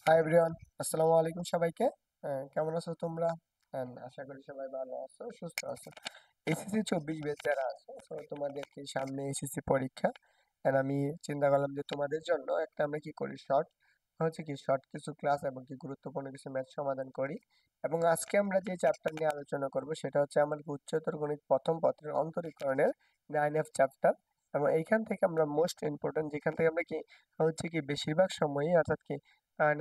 Hi everyone, আসসালামু আলাইকুম সবাইকে। কেমন আছো তোমরা? আশা করি সবাই ভালো আছো, সুস্থ আছো। এসএসসি 24 ব্যাচ যারা আছো, তোমাদেরকে সামনে এসএসসি পরীক্ষা। আমি চিন্তা করলাম যে তোমাদের জন্য একটা আমরা কি করি, শর্ট কিছু ক্লাস এবং কি গুরুত্বপূর্ণ কিছু ম্যাথ সমাধান করি। এবং আজকে আমরা যে চ্যাপ্টার নিয়ে আলোচনা করব সেটা হচ্ছে আমাদের উচ্চতর গণিত প্রথম পত্রের অন্তরীকরণের 9F চ্যাপ্টার। এবং এইখান থেকে আমরা মোস্ট ইম্পর্টেন্ট, যেখান থেকে আমরা কি বেশিরভাগ সময়ই অর্থাৎ কি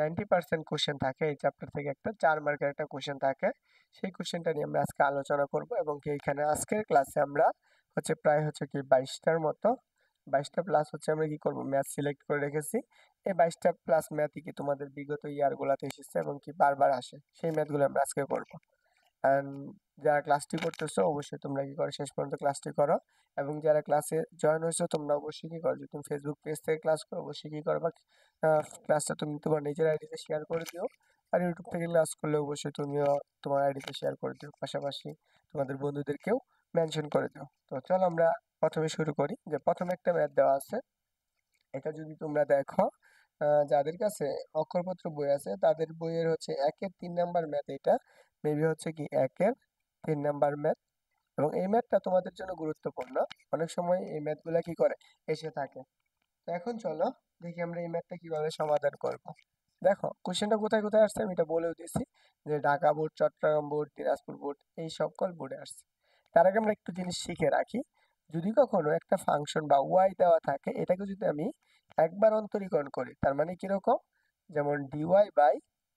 90% কোশ্চেন থাকে এই চ্যাপ্টার থেকে, একটা 4 মার্কের একটা কোশ্চেন থাকে। সেই কোশ্চেনটা নিয়ে আমরা আজকে আলোচনা করব এবং কি এখানে আজকের ক্লাসে আমরা প্রায় 22টার মতো, 22টা প্লাস আমরা কি করব, ম্যাথ সিলেক্ট করে রেখেছি। এই 22টা প্লাস ম্যাথই কি তোমাদের বিগত ইয়ারগুলোতে এসেছে এবং কি বারবার আসে, সেই ম্যাথগুলো আমরা আজকে করব। অ্যান্ড যারা ক্লাসটি করতেছো অবশ্যই তোমরা কি করো, শেষ পর্যন্ত ক্লাসটি করো। এবং যারা ক্লাসে জয়েন হয়েছো তোমরা অবশ্যই কি করো, যদি তুমি ফেসবুক পেজ থেকে ক্লাস করো অবশ্যই কি করবা, ক্লাসটা তুমি তোমার নিজের আইডিতে শেয়ার করে দিও। আর ইউটিউব থেকে ক্লাস করলে অবশ্যই তুমিও তোমার আইডিতে শেয়ার করে দিও, পাশাপাশি তোমাদের বন্ধুদেরকেও মেনশন করে দিও। তো চলো আমরা প্রথমে শুরু করি। যে প্রথমে একটা ম্যাথ দেওয়া আছে, এটা যদি তোমরা দেখো, যাদের কাছে অক্ষরপত্র বই আছে তাদের বইয়ের 1-3 নাম্বার ম্যাথ এটা, মেবি কি 1-3 নাম্বার ম্যাথ। এবং এই ম্যাথটা তোমাদের জন্য গুরুত্বপূর্ণ, অনেক সময় এই ম্যাথগুলা কি করে এসে থাকে। তো এখন চলো দেখি আমরা এই ম্যাথটা কিভাবে সমাধান করব। দেখো কোশ্চেনটা কোথায় কোথায় আসছে আমি এটা বলেও দিয়েছি, যে Dhaka board, Chittagong board, Dinajpur board, এই সকল বোর্ডে আসছে। তার আগে আমরা একটু জিনিস শিখে রাখি, যদি কখনো একটা ফাংশন বা ওয়াই দেওয়া থাকে, এটাকে যদি আমি একবার অন্তরীকরণ করি, তার মানে কিরকম, যেমন ডিওয়াই বাই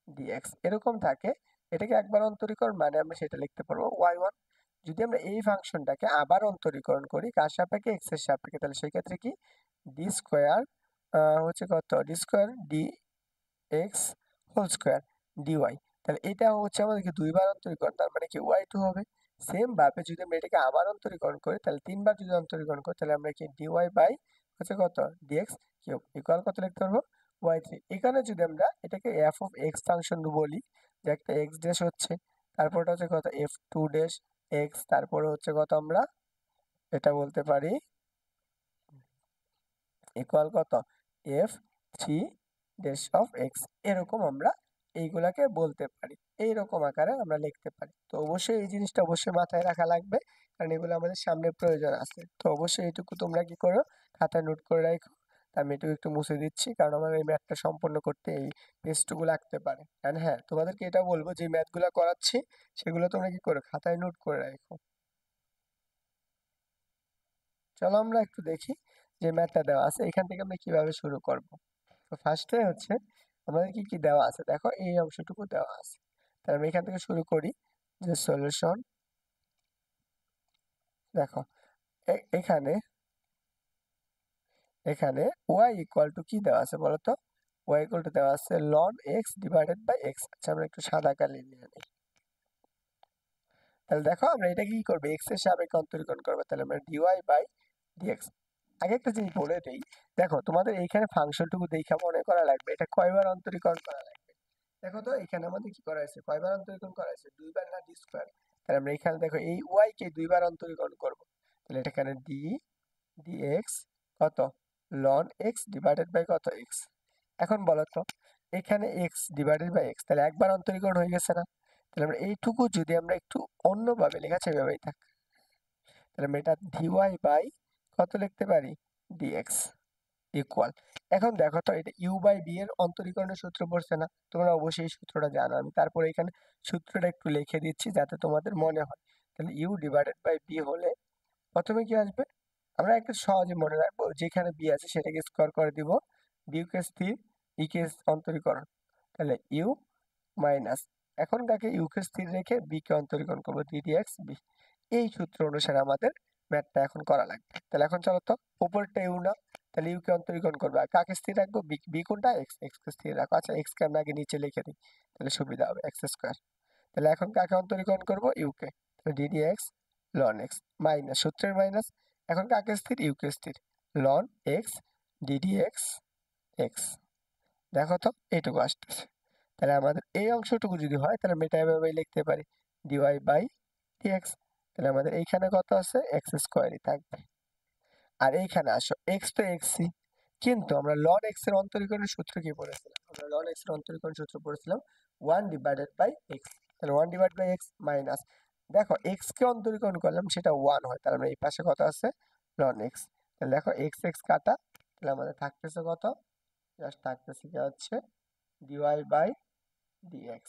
ডিএক্স এরকম থাকে, এটাকে একবার অন্তরীকরণ মানে আমরা সেটা লিখতে পারবো y1। যদি আমরা এই ফাংশনটাকে আবার অন্তরীকরণ করি কার সাপেক্ষে, এক্স এর সাপেক্ষে, তাহলে সেই ক্ষেত্রে কি ডি স্কোয়ার কত, d square d x whole square d y. তাহলে এটা আমাদেরকে দুইবার অন্তরীকরণ, তার মানে কি ওয়াই টু হবে। সেম ভাবে যদি আমরা এটাকে আবার অন্তরীকরণ করি, তাহলে তিনবার যদি অন্তরীকরণ করি, তাহলে আমরা কি ডিওয়াই বাই কত ডিএক্স কিউব ইকুয়াল কত লিখতে পারবো, ওয়াই3। এখানে যদি আমরা এটাকে এফ অফ এক্স ফাংশন বলি, যে একটা এক্স ড্যাশ হচ্ছে, তারপরটা কত এফ টু ড্যাশ এক্স, তারপরে কত আমরা এটা বলতে পারি ইকুয়াল কত F three dash of x, এরকম আমরা এইগুলাকে বলতে পারি, এইরকম আকারে আমরা লিখতে পারি। তো অবশ্যই এই জিনিসটা অবশ্যই মাথায় রাখা লাগবে, কারণ এগুলো আমাদের সামনে প্রয়োজন আছে। তো অবশ্যই এইটুকু তোমরা কি করো, খাতায় নোট করে রাখো। তা আমি এটুকু একটু মুছে দিচ্ছি, কারণ আমার এই ম্যাথটা সম্পন্ন করতে এই পেজটুকু লাগতে পারে। অ্যান্ড হ্যাঁ, তোমাদেরকে এটা বলবো যে ম্যাথগুলো করাচ্ছি সেগুলো তোমরা কি করো, খাতায় নোট করে রাখো। চলো আমরা একটু দেখি যে ম্যাথটা দেওয়া আছে এখান থেকে আমরা কিভাবে শুরু করব। তো ফার্স্টে আমাদের কি কি দেওয়া আছে, দেখো এই অংশটুকু দেওয়া আছে। তাহলে আমরা এখান থেকে শুরু করি, যে সলিউশন। দেখো এখানে এখানে y ইকুয়াল টু কি দেওয়া আছে বলতো, y ইকুয়াল টু দেওয়া আছে ln x divided by x। আচ্ছা আমরা একটু সাদা কালি নিয়ে নিই। তাহলে দেখো আমরা এটা কি করবো, x এর সাপেক্ষে অন্তরীকরণ করবো, তাহলে আমরা dy বাই dx। আগে একটা জিনিস বলে দেই, দেখো তোমাদের এইখানে ফাংশনটুকু দেখা মনে করা লাগবে, এটা কয়বার অন্তরীকরণ করা লাগবে। দেখো তো এখানে আমাদের কি করা হয়েছে, কয়বার অন্তরীকরণ করা হয়েছে, দুইবার না ডি স্কোয়ার। তাহলে আমরা এখানে দেখো এই ওয়াই কে দুইবার অন্তরীকরণ করব, তাহলে এটা এখানে ডি ডিএক্স কত লন এক্স ডিভাইডেড বাই কত এক্স। এখন বলো তো এখানে এক্স ডিভাইডেড বাই এক্স, তাহলে একবার অন্তরীকরণ হয়ে গেছে না। তাহলে আমরা এইটুকু যদি আমরা একটু অন্যভাবে লেখা আছে এভাবেই থাক, তাহলে আমরা এটা ডিওয়াই বাই কত লিখতে পারি, ডিএক্স ইকুয়াল। এখন দেখো তো এটা ইউ বাই বি এর অন্তরীকরণের সূত্র পড়ছে না, তোমরা অবশ্যই এই সূত্রটা জানো। আমি তারপরে এখানে সূত্রটা একটু লিখে দিচ্ছি যাতে তোমাদের মনে হয়। তাহলে ইউ ডিভাইডেড বাই বি হলে প্রথমে কি আসবে, আমরা একটা সহজে মনে রাখবো, যেখানে বি আছে সেটাকে স্কোয়ার করে দিব, বি কে স্থির, ই কে অন্তরীকরণ, তাহলে ইউ মাইনাস, এখন তাকে ইউ কে স্থির রেখে বি কে অন্তরীকরণ করবো, ডি ডিএক্স বি। এই সূত্র অনুসারে আমাদের ম্যাথটা এখন করা লাগবে। তাহলে এখন চলো তো, উপরটা ইউ না, তাহলে ইউ কে অন্তরীকরণ করবো, আর কাকে স্থির রাখবো, বি, বি কোনটা এক্স, এক্স কে স্থির রাখো। আচ্ছা এক্স কে আমরা আগে নিচে লিখে দিই, তাহলে সুবিধা হবে, এক্স স্কোয়ার। তাহলে এখন কাকে অন্তরীকরণ করবো, ইউ কে, তাহলে ডি ডি এক্স লন এক্স মাইনাস সূত্রের মাইনাস, এখন কাকে স্থির, ইউ কে স্থির, লন x d d x x. দেখো তো এইটুকু আসতেছে। তাহলে আমাদের এই অংশটুকু যদি হয় তাহলে আমরা এটা এভাবে লিখতে পারি, ডিওয়াই বাই ডিএক্স। তাহলে আমাদের এইখানে কত আছে, এক্স স্কোয়ারই থাকবে। আর এইখানে আসো, এক্স তো এক্সই, কিন্তু আমরা লন এক্স এর অন্তরীকরণের সূত্র কি পড়েছিলাম? আমরা লন এক্স এর অন্তরীকরণ সূত্র পড়েছিলাম 1/x। তাহলে 1/x মাইনাস, দেখো এক্স কে অন্তরীকরণ করলাম সেটা 1 হয়, তাহলে আমরা এই পাশে কত আছে লন এক্স। তাহলে দেখো এক্স এক্স কাটা, তাহলে আমাদের থাকতেছে কত, জাস্ট থাকতেছে কি হচ্ছে dy/dx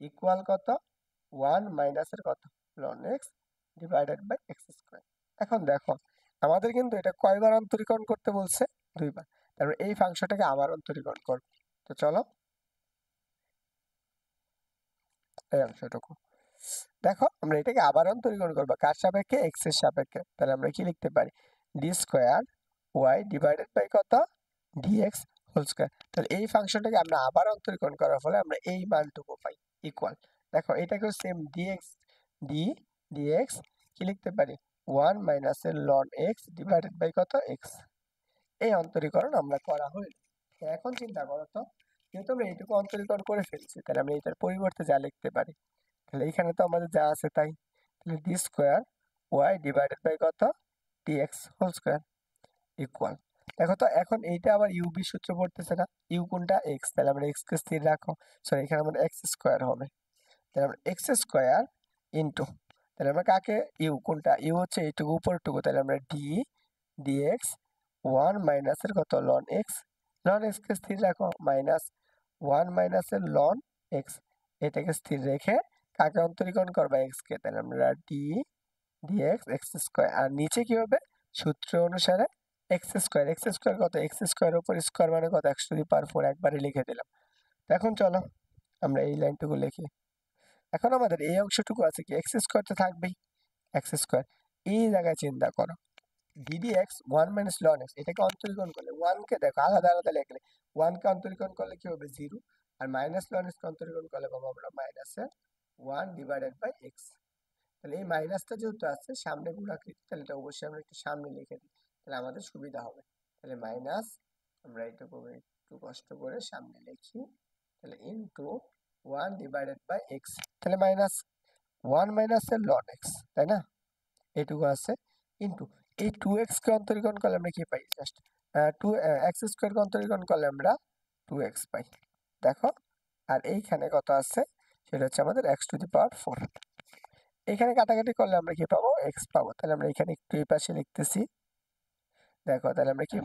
ইকুয়াল কত 1 মাইনাসের কত লন x divided by x square. এখন দেখো আমাদের কিন্তু এটা কয়বার অন্তরীকরণ করতে বলছে? 2বার। তারপর এই ফাংশনটাকে আবার অন্তরীকরণ করব। তো চলো এই অংশটুকু দেখো, আমরা এটাকে আবার অন্তরীকরণ করবো কার সাপেক্ষে? এক্স এর সাপেক্ষে। তাহলে আমরা কি লিখতে পারি? D square Y divided by কত ডিএক্স হোল স্কোয়ার। তাহলে এই ফাংশনটাকে আমরা আবার অন্তরীকরণ করার ফলে আমরা এই মানটুকু পাই ইকুয়াল, দেখো এটাকেও সেম ডিএক্স ডিএক্স কি লিখতে পারি 1 মাইনাসের লন এক্স ডিভাইডেড বাই কত এক্স। এই অন্তরীকরণ আমরা করা হইল। এখন চিন্তা করো তো, যেহেতু আমরা এইটুকু অন্তরীকরণ করে ফেলছি, তাহলে আমরা এটার পরিবর্তে যা লিখতে পারি, তাহলে এখানে তো আমাদের যা আছে তাই। তাহলে D square Y divided by কত ডিএক্স হোল স্কোয়ার ইকুয়াল, দেখো তো এখন এইটা আবার ইউবি সূত্র পড়তেছে না? ইউ কোনটা? এক্স, তাহলে আমরা এক্স কে স্থির রাখো, সরি এখানে আমাদের এক্স স্কোয়ার হবে। তাহলে আমরা এক্স স্কোয়ার ইন্টু, তাহলে আমরা কাকে ইউ কোনটা? ইউ হচ্ছে এইটুকু উপরটুকু, তাহলে আমরা ডিএক্স 1 মাইনাসের কত লন এক্স, লন এক্স কে স্থির রাখো মাইনাস 1 মাইনাসের লন এক্স, এটাকে স্থির রেখে কাকে অন্তরীকরণ করবা? এক্স কে, তাহলে আমরা ডিএক্স এক্স স্কোয়ার, আর নিচে কি হবে সূত্র অনুসারে এক্স স্কোয়ার কত? এক্স স্কোয়ার উপর স্কোয়ার মানে কত? x⁴ একবারে লিখে দিলাম। তো এখন চলো আমরা এই লাইনটুকু লিখি। এখন আমাদের এই অংশটুকু আছে কি এক্স স্কোয়ার তো থাকবেই, এক্স স্কোয়ার এই জায়গায় চিন্তা করো ডিডিএক্স 1 মাইনাস লন এক্স, এটাকে অন্তরীকরণ করলে 1 কে দেখো আলাদা আলাদা লিখলে 1 কে অন্তরীকরণ করলে কি হবে 0, আর মাইনাস লন এক্স কে অন্তরীকরণ করলে পাবো আমরা মাইনাসে 1 ডিভাইডেড বাই এক্স। তাহলে এই মাইনাসটা যেহেতু আছে সামনে গুণাকৃতি, তাহলে এটা অবশ্যই আমরা একটু সামনে লিখে দিই, তাহলে আমাদের সুবিধা হবে। তাহলে মাইনাস, আমরা এটুকু একটু কষ্ট করে সামনে লিখি, তাহলে ইনটু 1 ডিভাইডেড বাই এক্স, তাহলে মাইনাস 1 মাইনাসের লন এক্স, তাই না? এইটুকু আছে ইনটু এই 2x কে অন্তরীকরণ করলে আমরা কি পাই? জাস্ট 2x স্কোয়ার কে অন্তরীকরণ করলে আমরা 2x পাই, দেখো। আর এইখানে কত আছে সেটা হচ্ছে আমাদের x⁴। এখানে কাটাকাটি করলে আমরা কি পাবো? x পাবো। তাহলে আমরা এখানে একটু এই পাশে লিখতেছি, দেখো তাহলে আমরা কি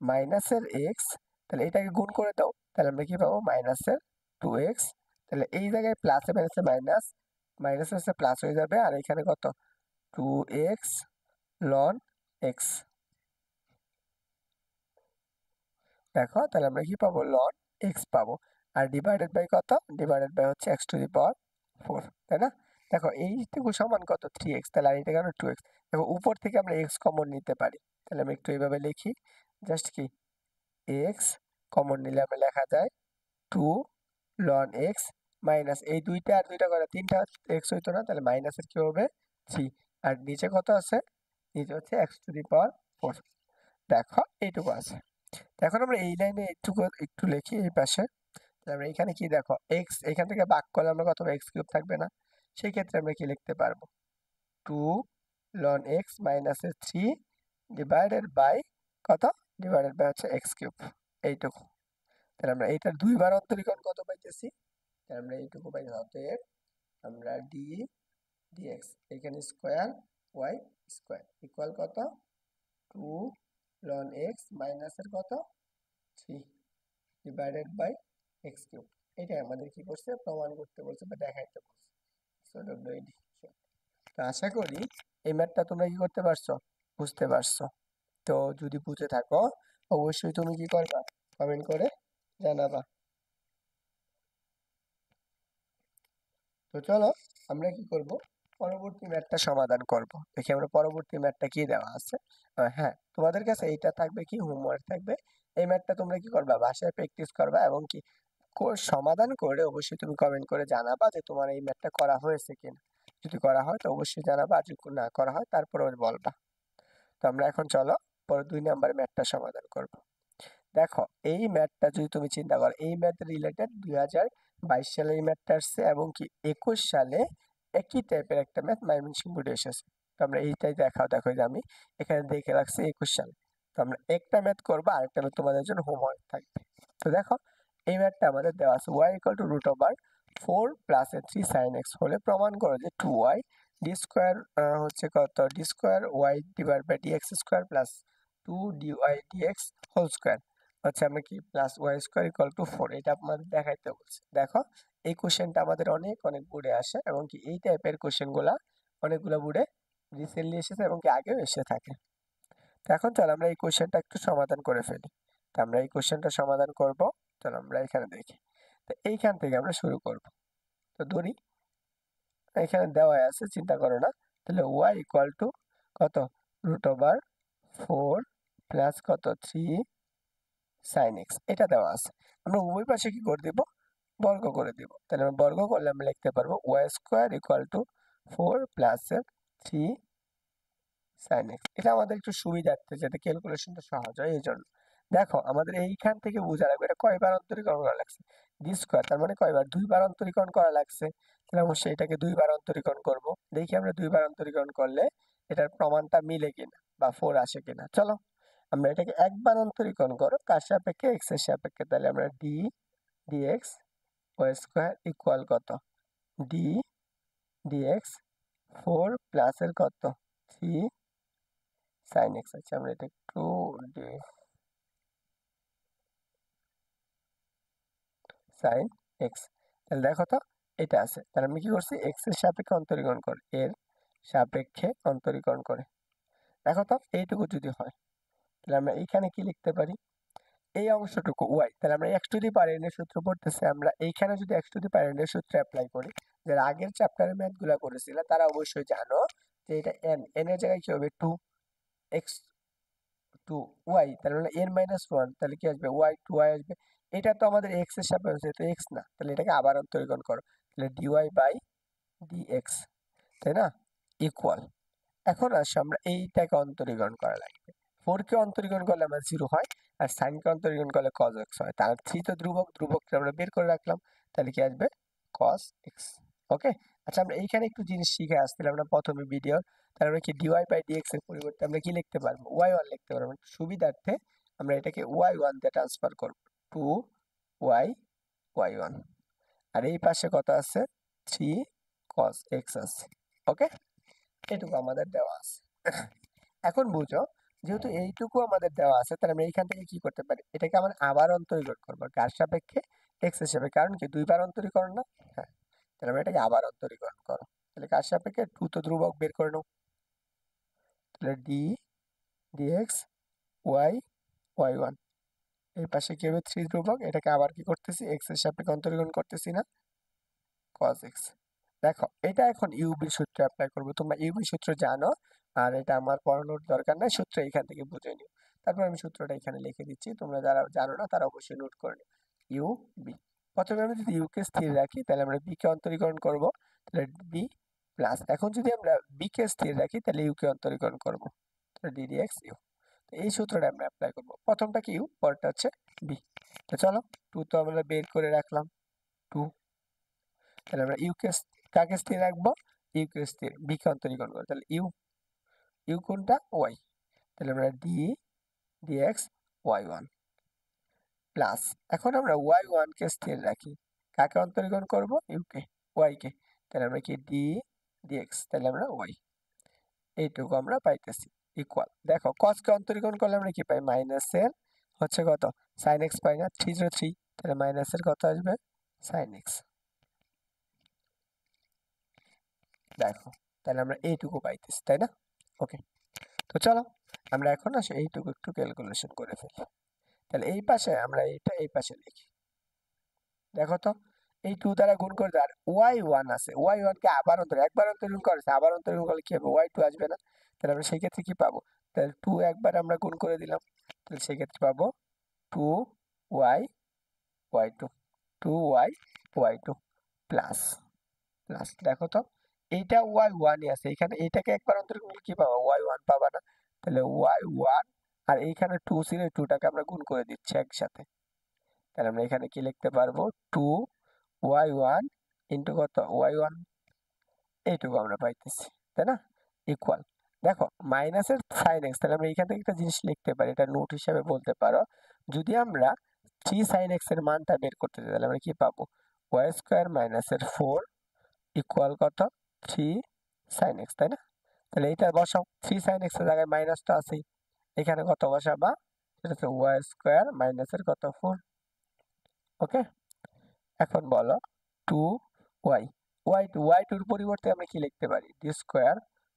মাইনাসের x, তাহলে এটাকে গুণ করে দাও, তাহলে আমরা কি পাবো? মাইনাসের 2x, তাহলে এই জায়গায় প্লাসে মাইনাসে মাইনাস, মাইনাস হচ্ছে প্লাস হয়ে যাবে, আর এখানে কত 2x লন এক্স, দেখো তাহলে আমরা কি পাবো? লন এক্স পাবো। আর ডিভাইডেড বাই কত? ডিভাইডেড বাই হচ্ছে x⁴, তাই না? দেখো এইটুকু সমান কত 3x, তাহলে আর এটা কেন 2x, দেখো উপর থেকে আমরা x কমন নিতে পারি, তাহলে আমি একটু এইভাবে লিখি, জাস্ট কি x কমন নিলে আমরা লেখা যায় 2 লন এক্স মাইনাস এই দুইটা আর দুইটা করে তিনটা এক্স হইতো না, তাহলে মাইনাসের কি হবে 3, আর নিচে কত আছে? নিচে হচ্ছে x⁴, দেখো এইটুকু আছে। এখন আমরা এই লাইনে একটু একটু লিখি এই পাশে, তাহলে আমরা এখানে কি দেখো x এখান থেকে ভাগ করলে আমরা কত x³ থাকবে না? সেই ক্ষেত্রে আমরা কি লিখতে পারবো 2 লন এক্স মাইনাসের 3 ডিভাইডেড বাই কত? ডিভাইডেড বাই হচ্ছে x³ এইটুকু। তাহলে আমরা এইটার 2বার অন্তরীকরণ কত পাইতেছি? তাহলে আমরা এইটুকু পাই, অতএব আমরা ডিএক্স এখানে স্কোয়ার ওয়াই স্কোয়ার ইকুয়াল কত 2 লন এক্স মাইনাসের কত 3 ডিভাইডেড বাই x³। এটাই আমাদের কি করছে? প্রমাণ করতে বলছে বা দেখাইতে বলছে। So WD. তো আশা করি এই ম্যাথটা তোমরা কি করতে পারছো? বুঝতে পারছো। তো যদি বুঝে থাকো অবশ্যই তুমি কি করবা? কমেন্ট করে জানাবা। তো চলো আমরা কি করব? পরবর্তী ম্যাথটা সমাধান করব। দেখি আমরা পরবর্তী ম্যাথটা কি দেওয়া আছে। হ্যাঁ, তোমাদের কাছে এইটা থাকবে কি হোমওয়ার্ক থাকবে, এই ম্যাথটা তোমরা কি করবা? বাসায় প্র্যাকটিস করবা এবং কি সমাধান করে অবশ্যই তুমি কমেন্ট করে জানাবা যে তোমার এই ম্যাথটা করা হয়েছে কিনা। যদি করা হয় তো অবশ্যই জানাবা, আর যদি না করা হয় তারপরেও বলবা। তো আমরা এখন চলো পরে 2 নাম্বার ম্যাথটা সমাধান করব। দেখো এই ম্যাথটা যদি তুমি চিন্তা করো, এই ম্যাথ রিলেটেড 2022 সালে এই ম্যাথটা আসছে এবং কি 21 সালে একই টাইপের একটা ম্যাথ ময়মনসিংহ বোর্ডে এসেছে। তো আমরা এইটাই দেখো যে আমি এখানে দেখে রাখছি 21 সালে। তো আমরা একটা ম্যাথ করবো, আরেকটা ম্যাথ তোমাদের জন্য হোমওয়ার্ক থাকবে। তো দেখো এই ম্যাথটা আমাদের দেওয়া আছে y = √4 + 3 sin x হলে প্রমাণ করো যে 2y d স্কয়ার হচ্ছে কত d square y / dx square plus 2 dy dx whole square হচ্ছে আমরা কি প্লাস y স্কয়ার = 4, এটা আপনাদের দেখাইতে বলছে। দেখো এই কোশ্চেনটা আমাদের অনেক অনেক বোর্ডে আসে এবং কি এই টাইপের কোশ্চেনগুলা অনেকগুলো বোর্ডে রিসেন্টলি এসেছে এবং কি আগেও এসে থাকে। তো এখন চল আমরা এই কোশ্চেনটা একটু সমাধান করে ফেলি। তো আমরা এই কোশ্চেনটা সমাধান করব। চলো আমরা এখানে দেখি। তো এইখান থেকে আমরা শুরু করব। তো ধরি এখানে দেওয়া আছে, চিন্তা করো না। তাহলে y = কত √4 প্লাস কত 3 sin x এটা দেওয়া আছে। আমরা উভয় পাশে কি করে দিব, বর্গ করে দিব। তাহলে আমরা বর্গ করলে আমরা লিখতে পারবো y² = 4 প্লাস 3 sin x। এটা আমাদের একটু সুবিধার্থে যাতে ক্যালকুলেশনটা সহজ হয় এই জন্য। দেখো আমাদের এইখান থেকে বোঝা লাগবে এটা কয়বার অন্তরীকরণ করা লাগছে, d স্কয়ার, তার মানে কয়বার, দুইবার অন্তরীকরণ করা লাগছে। তাহলে অবশ্যই এটাকে দুইবার অন্তরীকরণ করব। দেখি আমরা দুইবার অন্তরীকরণ করলে এটার প্রমাণটা মিলে কিনা বা 4 আসে কিনা। চলো আমরা এটাকে একবার অন্তরীকরণ করো কার সাপেক্ষে, x এর সাপেক্ষে। তাহলে আমরা d dx y² = কত d dx 4 প্লাস এর কত 3 sin x। আচ্ছা আমরা এটা একটু sin x। তাহলে দেখো তো এটা আছে, তাহলে আমি কি করছি x এর সাপেক্ষে অন্তরীকরণ করে এর সাপেক্ষে অন্তরীকরণ করে। দেখো তো এইটুকু যদি হয় তাহলে আমরা এইখানে কি লিখতে পারি, এই অংশটুকু y, তাহলে আমরা x two the power n এর সূত্র পড়তেছি। আমরা এইখানে যদি x two the power n এর সূত্র অ্যাপ্লাই করি, যারা আগের চ্যাপ্টারে ম্যাথগুলো করেছিল তারা অবশ্যই জানো যে এটা n এর জায়গায় কি হবে 2 x টু ওয়াই, তাহলে হলো n-1, তাহলে কি আসবে y টু y আসবে। এটা তো আমাদের x এর সাপেক্ষে, তো x না, তাহলে এটাকে আবার অন্তরীকরণ করো। তাহলে dy বাই dx, তাই না, ইকুয়াল। এখন আসো আমরা এইটাকে অন্তরীকরণ করা লাগবে। 4 কে অন্তরীকরণ করলে আমার 0 হয়, আর sin কে অন্তরীকরণ করলে cos x হয়। তার 3 তো ধ্রুবক, ধ্রুবককে আমরা বের করে রাখলাম, তাহলে কি আসবে cos x। ওকে। আচ্ছা আমরা এইখানে একটু জিনিস শিখে আসছিলাম না প্রথমে ভিডিও, তাহলে আমরা কি dy বাই dx এর পরিবর্তে আমরা কি লিখতে পারবো, y1 লিখতে পারবো। সুবিধার্থে আমরা এটাকে y1 দিয়ে ট্রান্সফার করব, 2y y1, আর এই পাশে কত আছে 3 cos x আছে। ওকে, এটুকু আমাদের দেওয়া আছে। এখন বুঝো যেহেতু এইটুকু আমাদের দেওয়া আছে, তাহলে আমরা এইখান থেকে কি করতে পারি, এটাকে আমরা আবার অন্তরীকরণ করবো কার সাপেক্ষে, x এর সাপেক্ষে, কারণ কি দুইবার অন্তরীকরণ না। হ্যাঁ, তাহলে আমরা এটাকে আবার অন্তরীকরণ করো। তাহলে কার সাপেক্ষে, 2 তো ধ্রুবক, বের করে নাও। তাহলে d dx y y1, এই পাশে কি হবে 3 ধ্রুবক, এটাকে আবার কি করতেছি x এর সাপেক্ষে অন্তরীকরণ করতেছি না, cos x। দেখো এটা এখন ইউবি সূত্র অ্যাপ্লাই করবো, তোমরা ইউবি সূত্র জানো, আর এটা আমার পড়ানোর দরকার নাই, সূত্র এখান থেকে বুঝে নিও। তারপর আমি সূত্রটা এখানে লিখে দিচ্ছি, তোমরা যারা জানো না তারা অবশ্যই নোট করে নিও। ইউ বি, প্রথমে আমি যদি ইউ কে স্থির রাখি তাহলে আমরা বি কে অন্তরীকরণ করব, তাহলে বি প্লাস, এখন যদি আমরা বি কে স্থির রাখি তাহলে ইউ কে অন্তরীকরণ করব, তাহলে ডি ডি এক্স ইউ। তো এই সূত্রটা আমরা অ্যাপ্লাই করব, প্রথমটা কি ইউ, পরেরটা হচ্ছে বি। তো চলো 2 তো আমরা বের করে রাখলাম 2, তাহলে আমরা ইউ কে কাকে স্থির রাখবো, ইউ কে স্থির, বি কে অন্তরীকরণ করবো, তাহলে ইউ, ইউ কোনটা ওয়াই, তাহলে আমরা D dx y one plus, এখন আমরা ওয়াই ওয়ান কে স্থির রাখি, কাকে অন্তরীকরণ করব, ইউ কে, ওয়াই কে, তাহলে আমরা কি ডি ডিএক্স, তাহলে আমরা ওয়াই, এইটুকু আমরা পাইতেছি ইকুয়াল। দেখো cos কে অন্তরীকরণ করলে আমরা কি পাই, মাইনাসের হচ্ছে কত sin x পাই না, 303, তাহলে মাইনাসের কত আসবে sin x। দেখো তাহলে আমরা এইটুকু পাইতেছি, তাই না। ওকে, তো চলো আমরা এখন আসলে এইটুকু একটু ক্যালকুলেশন করে ফেলি। তাহলে এই পাশে আমরা এইটা এই পাশে লিখি। দেখো তো এই 2 দ্বারা গুণ করে আর y1 আছে, y1 কে আবার একবার অন্তরীকরণ করেছে, আবার অন্তরীকরণ করলে কি হবে, y2 আসবে না। তাহলে আমরা সেই ক্ষেত্রে কি পাবো, তাহলে 2 একবার আমরা গুণ করে দিলাম, তাহলে সেই ক্ষেত্রে পাবো 2y y2, 2y y2 plus plus. দেখো তো এইটা y1 ই আছে, এখানে এইটাকে একবার অন্তরীকরণ করলে কি পাবো, y1 পাবা না, তাহলে y1, আর এইখানে 2 ছিল, এই 2টাকে আমরা গুণ করে দিচ্ছি একসাথে, তাহলে আমরা এখানে কি লিখতে পারবো 2y1 ইন্টু কত y1, এইটুকু আমরা পাইতেছি, তাই না, ইকুয়াল। দেখো মাইনাসের সাইন এক্স, তাহলে আমরা এখান থেকে একটা জিনিস লিখতে পারি, এটা নোট হিসাবে বলতে পারো। যদি আমরা 3 sin x এর মানটা বের করতে চাই তাহলে আমরা কি পাবো, ওয়াই স্কোয়ার মাইনাসের 4 ইকুয়াল কত, 3 sin x, তাই না? তাহলে এইটা বসাও, 3 sin x এর জায়গায় মাইনাস তো আছেই, এখানে কত বসাবা, সেটা হচ্ছে ওয়াই স্কোয়ার মাইনাসের কত 4। ওকে, এখন বলো 2y, ওয়াই টুর পরিবর্তে আমরা কি লিখতে পারি, d square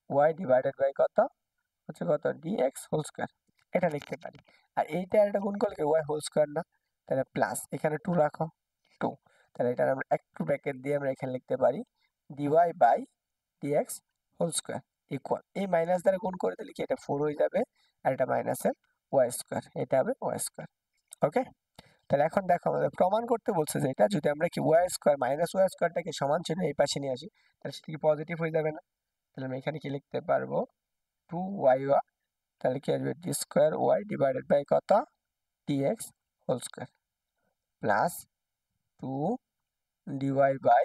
Y divided by কত হচ্ছে কত ডিএক্স হোল স্কোয়ার, এটা লিখতে পারি। আর এইটা আর এটা গুণ করলে কি ওয়াই হোল স্কোয়ার না, তাহলে প্লাস এখানে 2 রাখো, 2, তাহলে এটা আমরা একটু ব্র্যাকেট দিয়ে আমরা এখানে লিখতে পারি d y by dx whole square equal, এই মাইনাস দ্বারা গুণ করে দিলে কি এটা 4 হয়ে যাবে, আর এটা মাইনাসের ওয়াই স্কোয়ার, এটা হবে ওয়াই স্কোয়ার। ওকে, তাহলে এখন দেখো আমাদের প্রমাণ করতে বলছে যে এটা যদি আমরা কি ওয়াই স্কোয়ার মাইনাস ওয়াই স্কোয়ারটাকে সমান চিহ্ন এই পাশে নিয়ে আসি তাহলে সেটা কি পজিটিভ হয়ে যাবে না? তাহলে আমরা এখানে কি লিখতে পারবো 2y, তাহলে কি আসবে D square Y divided by কত dx whole square plus 2 dy by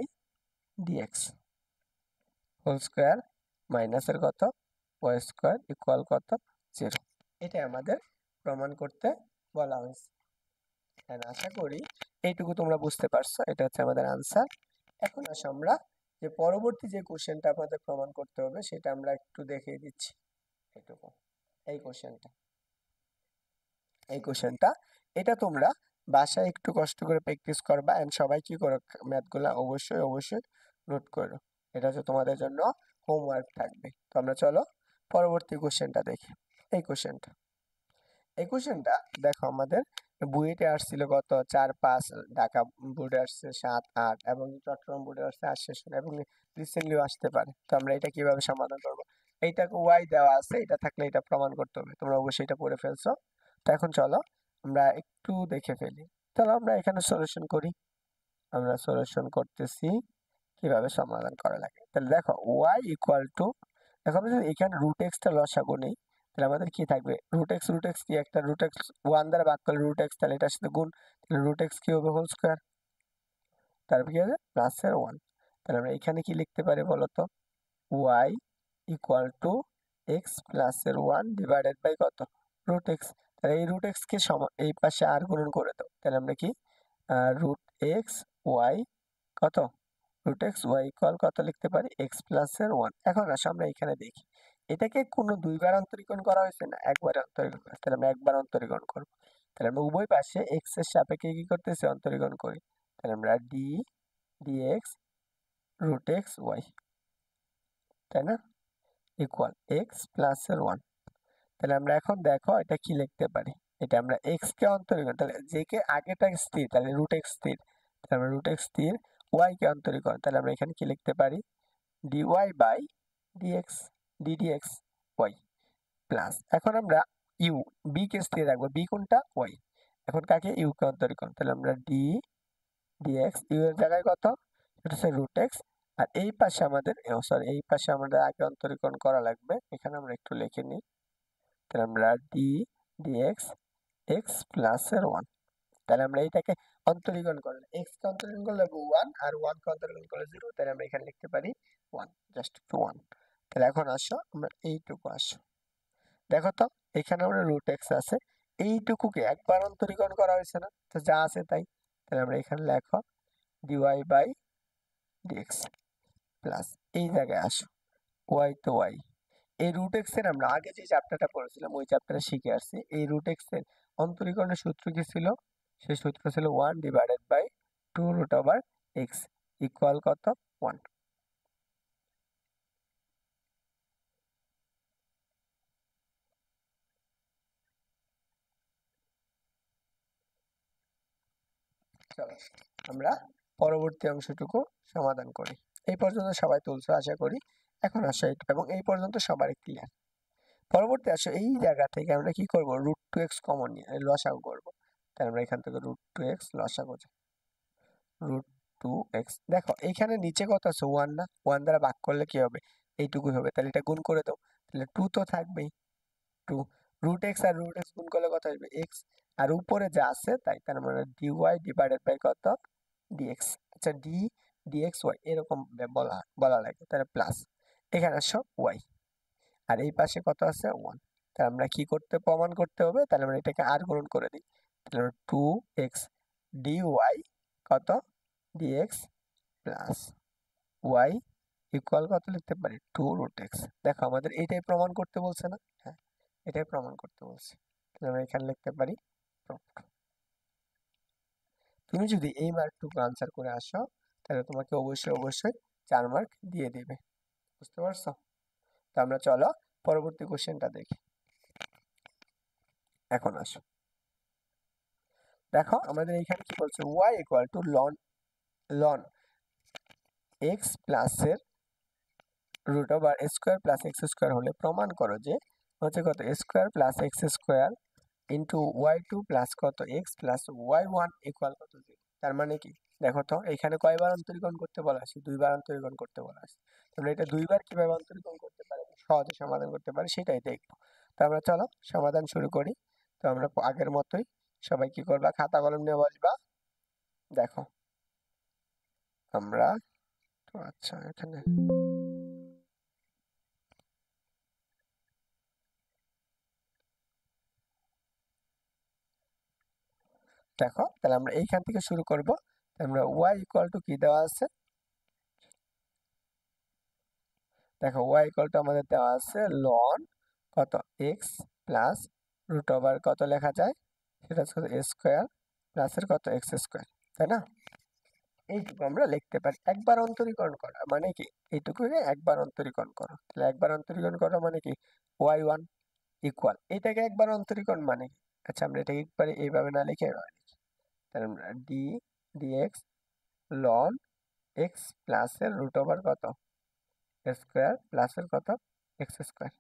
dx whole square মাইনাসের কত ওয়াই স্কোয়ার ইকুয়াল কত 0। এটা আমাদের প্রমাণ করতে বলা হয়েছে। আশা করি এইটুকু তোমরা বুঝতে পারছো, এটা হচ্ছে আমাদের আনসার। এখন আসো আমরা যে পরবর্তী যে কোশ্চেনটা আমাদের প্রমাণ করতে হবে সেটা আমরা একটু দেখিয়ে দিচ্ছি। এইটুকু, এই কোশ্চেনটা, এটা তোমরা বাসায় একটু কষ্ট করে প্র্যাকটিস করবা, এন্ড সবাই কি করো ম্যাথগুলা অবশ্যই অবশ্যই নোট করো, এটা হচ্ছে তোমাদের জন্য হোমওয়ার্ক থাকবে। তো আমরা চলো পরবর্তী কোশ্চেনটা দেখি। এই কোশ্চেনটা, দেখো আমাদের বুয়েটে আসছিল কত 4-5, ঢাকা বোর্ডে আসছে 7-8, এবং চট্টগ্রাম বোর্ডে আসছে 8 এবং রিসেন্টলিও আসতে পারে। তো আমরা এটা কিভাবে সমাধান করব, এইটাকে ওয়াই দেওয়া আছে, এটা থাকলে এটা প্রমাণ করতে হবে, তোমরা অবশ্যই এটা পড়ে ফেলছো। তো এখন চলো আমরা একটু দেখে ফেলি, চলো আমরা এখানে সলিউশন করি। আমরা সলিউশন করতেছি কিভাবে সমাধান করা লাগে। তাহলে দেখো ওয়াই ইকুয়াল টু, এখন যদি এখানে রুট এক্সটা লসাগু নেই তাহলে আমাদের কি থাকবে, রুট এক্স কি একটা রুট এক্স 1 দ্বারা ভাগ করলে রুট এক্স, তাহলে এটার সাথে গুণ, তাহলে রুট এক্স কি হবে হোল স্কোয়ার, তারপর কি হবে প্লাসের 1। তাহলে আমরা এখানে কি লিখতে পারি বলতো, ওয়াই ইকুয়াল টু এক্স প্লাসের 1 ডিভাইডেড বাই কত রুট এক্স। তাহলে এই রুট এক্স কে সমান এই পাশে আর গুণন করে দাও, তাহলে আমরা কি রুট এক্স ওয়াই কত, রুট এক্স ওয়াই ইকুয়াল কত লিখতে পারি এক্স প্লাসের 1। এখন আসো আমরা এখানে দেখি এটাকে কোনো দুইবার অন্তরীকরণ করা হয়েছে না, একবার অন্তরীকরণ করা, তাহলে আমরা একবার অন্তরীকরণ করব। তাহলে আমরা উভয় পাশে এক্স এর সাপেক্ষে কি করতেছি অন্তরীকরণ করি, তাহলে আমরা ডিএক্স রুট এক্স ওয়াই, তাই না, ইকুয়াল এক্স প্লাসের 1। তাহলে আমরা এখন দেখো এটা কি লিখতে পারি, এটা আমরা এক্স কে অন্তরীকরণ, তাহলে যে কে আগেটা স্থির তাহলে রুট এক্স স্থির, তাহলে আমরা রুট এক্স স্থির ওয়াই কে অন্তরীকরণ, তাহলে আমরা এখানে কি লিখতে পারি dy বাই dx ddx y প্লাস, এখন আমরা ইউ বি কে স্থির রাখবো, বি কোনটা y, এখন কাকে ইউ কে অন্তরীকরণ, তাহলে আমরা dx ইউ এর জায়গায় কত, এটা হচ্ছে রুট এক্স, আর এই পাশে আমাদের সরি এই পাশে আমাদের আগে অন্তরীকরণ করা লাগবে, এখানে আমরা একটু লিখে নিই, তাহলে আমরা dx এক্স প্লাসের 1। তাহলে আমরা এইটাকে অন্তরীকরণ করলে এক্স কে অন্তরীকরণ করলে 1 আর 1 কে অন্তরীকরণ করলে 0, তাহলে আমরা এখানে লিখতে পারি 1, জাস্ট 1। তাহলে এখন আসো আমরা এইটুকু আসো, দেখো তো এখানে আমরা রুট এক্স আছে, এইটুকুকে একবার অন্তরীকরণ করা হয়েছে না, তো যা আছে তাই, তাহলে আমরা এখানে লেখো ডিওয়াই বাই ডিএক্স প্লাস, এই জায়গায় আসো ওয়াই তো ওয়াই, এই রুট এক্স এর আমরা আগে যে চ্যাপ্টারটা পড়েছিলাম ওই চ্যাপ্টারে শিখে আসছি, এই রুট এক্স এর অন্তরীকরণের সূত্র কি ছিল, সেই সূত্র ছিল 1 divided by 2 root over x equal কত 1। চলো আমরা পরবর্তী অংশটুকু সমাধান করি। এই পর্যন্ত সবাই তুলছো আশা করি, এখন আসো এবং এই পর্যন্ত সবার ক্লিয়ার। পরবর্তী আসো এই জায়গা থেকে আমরা কি করব, রুট টু এক্স কমন নিয়ে লসাগু করব, তাহলে আমরা এখান থেকে রুট টু এক্স লসাগু, রুট টু এক্স, দেখো এইখানে নিচে কত আছে 1 না, 1 দ্বারা ভাগ করলে কি হবে এইটুকুই হবে, তাহলে এটা গুণ করে দাও, তাহলে 2 তো থাকবেই, 2 রুট এক্স আর রুট এক্স গুণ করলে কত আসবে এক্স, আর উপরে যা আছে তাই, তার মানে ডিওয়াই ডিভাইডেড বাই কত ডিএক্স, আচ্ছা ডিএক্স ওয়াই এরকম বলা বলা লাগে, তাহলে প্লাস এখানে আসো ওয়াই, আর এই পাশে কত আছে 1। তাহলে আমরা কি করতে প্রমাণ করতে হবে, তাহলে আমরা এটাকে আর গুণন করে দিই। তাহলে আমরা 2x dy কত dx প্লাস y ইকুয়াল কত লিখতে পারি 2√x। দেখো আমাদের এটাই প্রমাণ করতে বলছে না? হ্যাঁ, এটাই প্রমাণ করতে বলছে। তাহলে আমরা এখানে লিখতে পারি proved। তুমি যদি এই মার্কটুকু আনসার করে আসো তাহলে তোমাকে অবশ্যই 4 মার্ক দিয়ে দিবে। বুঝতে পারছো? তো আমরা চলো পরবর্তী কোশ্চেনটা দেখি। এখন আসো, দেখো আমাদের এখানে কি বলছে, y ইকুয়াল টু লন x প্লাসের root over square plus x square হলে প্রমাণ করো যে হচ্ছে কত square plus x square into y2 plus কত x প্লাস y1 ইকুয়াল কত 0। তার মানে কি, দেখো তো এখানে কয়বার অন্তরীকরণ করতে বলা আছে? 2বার অন্তরীকরণ করতে বলা আছে। তোমরা এটা 2বার কিভাবে অন্তরীকরণ করতে পারে সহজে সমাধান করতে পারে সেটাই দেখবো। তো আমরা চলো সমাধান শুরু করি। তো আমরা আগের মতোই সবাই কি করবা, খাতা কলম নিয়ে বসবা। দেখো আমরা তো আচ্ছা এখানে দেখো, তাহলে আমরা এইখান থেকে শুরু করব। আমরা y ইকুয়াল টু কি দেওয়া আছে, দেখো y ইকুয়াল টু আমাদের দেওয়া আছে লন কত x প্লাস রুট ওভার কত লেখা যায়, সেটা হচ্ছে এ স্কোয়ার প্লাসের কত এক্স স্কোয়ার, তাই না? এইটুকু আমরা লিখতে পারি। একবার অন্তরীকরণ করা মানে কি, এইটুকুকে একবার অন্তরীকরণ করো। তাহলে একবার অন্তরীকরণ করা মানে কি y1 ইকুয়াল, এটাকে একবার অন্তরীকরণ মানে কি, আচ্ছা আমরা এটাকে একবারে এইভাবে না লিখে এইভাবে লিখি। তাহলে আমরা dx লন এক্স প্লাসের রুট ওভার কত স্কোয়ার প্লাসের কত এক্স স্কোয়ার।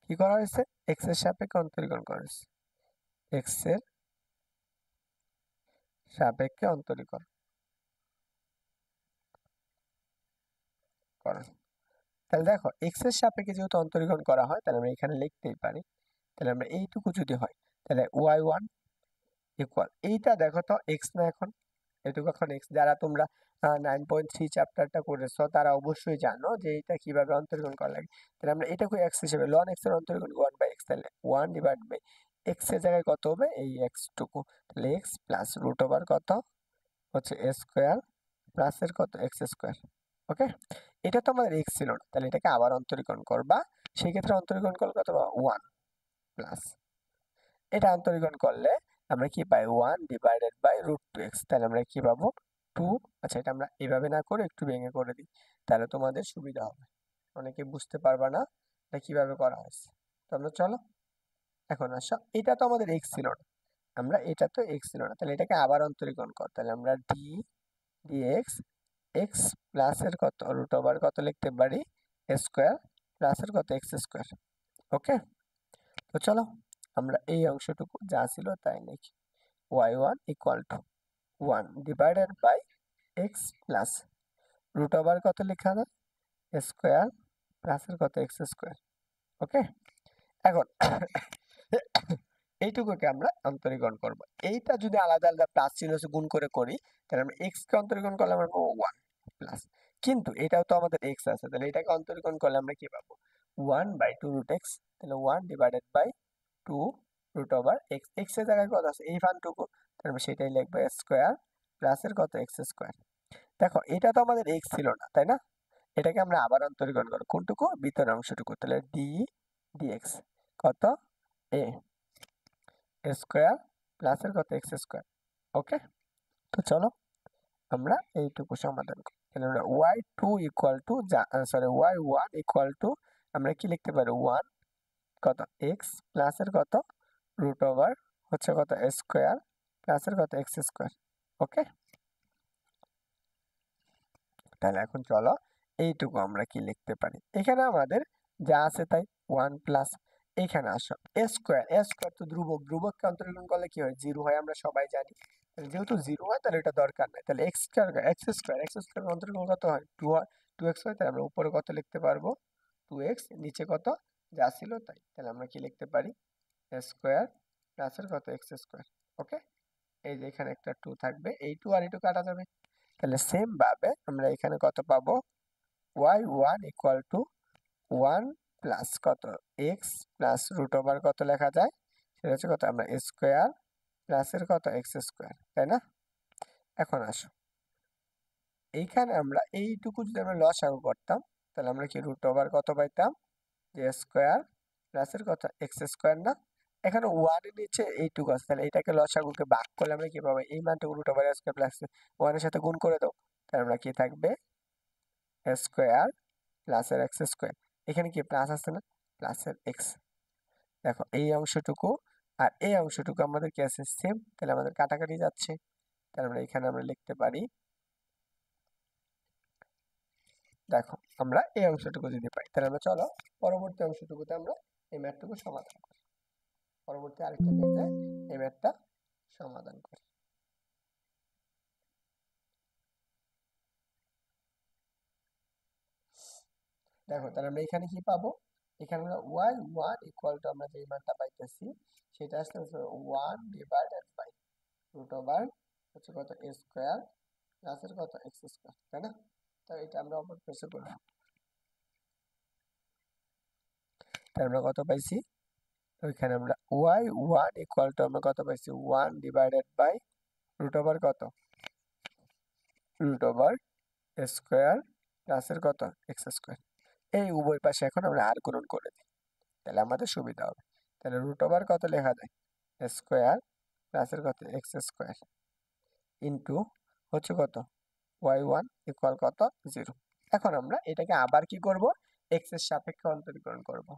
কি করা হয়েছে, এক্স এর সাপেক্ষে অন্তরীকরণ করা হয়েছে, এক্স এর সাপেক্ষে অন্তরীকরণ করা। তাহলে দেখো এক্স এর সাপেক্ষে যেহেতু অন্তরীকরণ করা হয় তাহলে আমরা এখানে লিখতেই পারি। তাহলে আমরা এইটুকু যদি হয় তাহলে y1 ইকুয়াল, এইটা দেখো তো এক্স না এখন, এটুকু এখন এক্স। যারা তোমরা 9.3 চ্যাপ্টারটা করেছো তারা অবশ্যই জানো যে এটা কিভাবে অন্তরীকরণ করা লাগে। তাহলে আমরা এটাকে এক্স হিসেবে লন এক্স এর অন্তরীকরণ 1/x, তাহলে 1 ডিভাইড বাই এক্স এর জায়গায় কত হবে এই এক্স টুকু, তাহলে এক্স প্লাস রুট ওভার কত হচ্ছে এ স্কোয়ার প্লাসের কত এক্স স্কোয়ার। ওকে, এটা তো আমাদের এক্স ছিল না, তাহলে এটাকে আবার অন্তরীকরণ করবা। সেই ক্ষেত্রে অন্তরীকরণ করলে কত পাবো 1 প্লাস, এটা অন্তরীকরণ করলে আমরা কি পাই 1 ডিভাইডেড বাই √2x, তাহলে আমরা কি পাবো 2। আচ্ছা এটা আমরা এইভাবে না করে একটু ভেঙে করে দিই, তাহলে তোমাদের সুবিধা হবে, অনেকে বুঝতে পারবা না এটা কিভাবে করা হয়েছে। তো আমরা চলো এখন আসো, এটা তো আমাদের x ছিল না, আমরা এটা তো x ছিল না, তাহলে এটাকে আবার অন্তরীকরণ কর। তাহলে আমরা dx x প্লাসের কত রুট ওভার কত লিখতে পারি স্কোয়ার প্লাসের কত এক্স স্কোয়ার। ওকে, তো চলো আমরা এই অংশটুকু যা ছিল তাই লিখি, y1 equal to 1 divided by x plus root over কত লেখা যায় স্কোয়ার প্লাসের কত এক্স স্কোয়ার। ওকে, এখন এইটুকুকে আমরা অন্তরীকরণ করব। এইটা যদি আলাদা আলাদা প্লাস চিহ্ন গুণ করে করি তাহলে আমরা এক্স কে অন্তরীকরণ করলে আমরা পাবো 1 প্লাস, কিন্তু এটাও তো আমাদের এক্স আছে, তাহলে এটাকে অন্তরীকরণ করলে আমরা কি পাবো 1/2√x, তাহলে 1 divided by 2 root over x, x এর জায়গায় কত আছে এই ফানটুকু, তাহলে আমরা সেটাই লিখবো স্কোয়ার প্লাসের কত এক্স স্কোয়ার। দেখো এটা তো আমাদের এক্স ছিল না তাই না, এটাকে আমরা আবার অন্তরীকরণ করব কোনটুকু, ভিতরের অংশটুকু, তাহলে ডিএক্স কত এ স্কোয়ার প্লাসের কত এক্স স্কোয়ার। ওকে, তো চলো আমরা এইটুকু সমাধান করি। তাহলে আমরা y2 equal to sorry y1 equal two আমরা কি লিখতে পারি 1 কত এক্স প্লাসের কত রুট ওভার হচ্ছে কত স্কোয়ার প্লাসের কত এক্স স্কোয়ার। ওকে, তাহলে এখন চলো এইটুকু আমরা কি লিখতে পারি, এখানে আমাদের যা আছে তাই 1 প্লাস, এখানে আসো এ স্কোয়ার তো ধ্রুবক, ধ্রুবককে অন্তরীকরণ করলে কি হয় 0 হয় আমরা সবাই জানি। তাহলে যেহেতু 0 হয় তাহলে এটা দরকার নাই, তাহলে এক্স স্কোয়ার অন্তরীকরণ কত হয় 2 হয়, 2x হয়, তাহলে আমরা উপরে কত লিখতে পারবো 2x, নিচে কত যা ছিল তাই, তাহলে আমরা কি লিখতে পারি স্কোয়ার প্লাসের কত এক্স স্কোয়ার। ওকে, এই যে এখানে একটা 2 থাকবে, এই 2 আর এই 2 কাটা যাবে, তাহলে সেম ভাবে আমরা এখানে কত পাবো y1 ইকুয়াল টু 1 প্লাস কত এক্স প্লাস রুট ওভার কত লেখা যায়, সেটা হচ্ছে কত আমরা স্কোয়ার প্লাসের কত এক্স স্কোয়ার, তাই না? এখন আসো এইখানে আমরা এইটুকু যদি আমরা লসাগু করতাম, তাহলে আমরা কি রুট ওভার কত পাইতাম, যে স্কোয়ার প্লাসের কত এক্স স্কোয়ার না? এখানে ওয়ানের নিচে এইটুকু আছে, তাহলে এটাকে লসাগুকে ভাগ করলে আমরা কি পাবো, এই মানটুকু রুট ওভার স্কোয়ার প্লাস ওয়ানের সাথে গুণ করে দাও, তাহলে আমরা কি থাকবে স্কোয়ার প্লাসের এক্স স্কোয়ার, এখানে কি প্লাস আছে না, প্লাসের এক্স। দেখো এই অংশটুকু আর এই অংশটুকু আমাদের কি আছে সেম, তাহলে আমাদের কাটাকাটি যাচ্ছে, তাহলে আমরা এখানে আমরা লিখতে পারি, দেখো আমরা এই অংশটুকু যদি পাই, তাহলে আমরা চলো পরবর্তী অংশটুকুতে আমরা এই ম্যাথটুকু সমাধান করি, পরবর্তী আরেকটা পেজে এই ম্যাথটা সমাধান করি। দেখো তাহলে আমরা এখানে কি পাবো, এখানে আমরা ওয়াই ওয়ান ইকুয়াল টু আমরা যে মানটা পাইতেছি সেটা আসলে one divided by root over হচ্ছে কত এ স্কোয়ার প্লাসের কত এক্স স্কোয়ার, তাই না? তো এটা আমরা অপর পেশে করবো, তাহলে আমরা কত পাইছি, ওইখানে আমরা ওয়াই ওয়ান ইকুয়াল টু আমরা কত পাইছি one divided by root over কত রুট ওভার স্কোয়ার প্লাসের কত এক্স স্কোয়ার, এই উভয় পাশে এখন আমরা আর গুণন করে দিই, তাহলে আমাদের সুবিধা হবে। তাহলে রুট ওভার কত লেখা যায় স্কোয়ার প্লাসের কত এক্স স্কোয়ার ইন্টু হচ্ছে কত ওয়াই ওয়ান ইকুয়াল কত 0। এখন আমরা এটাকে আবার কি করব, এক্স এর সাপেক্ষে অন্তরীকরণ করব।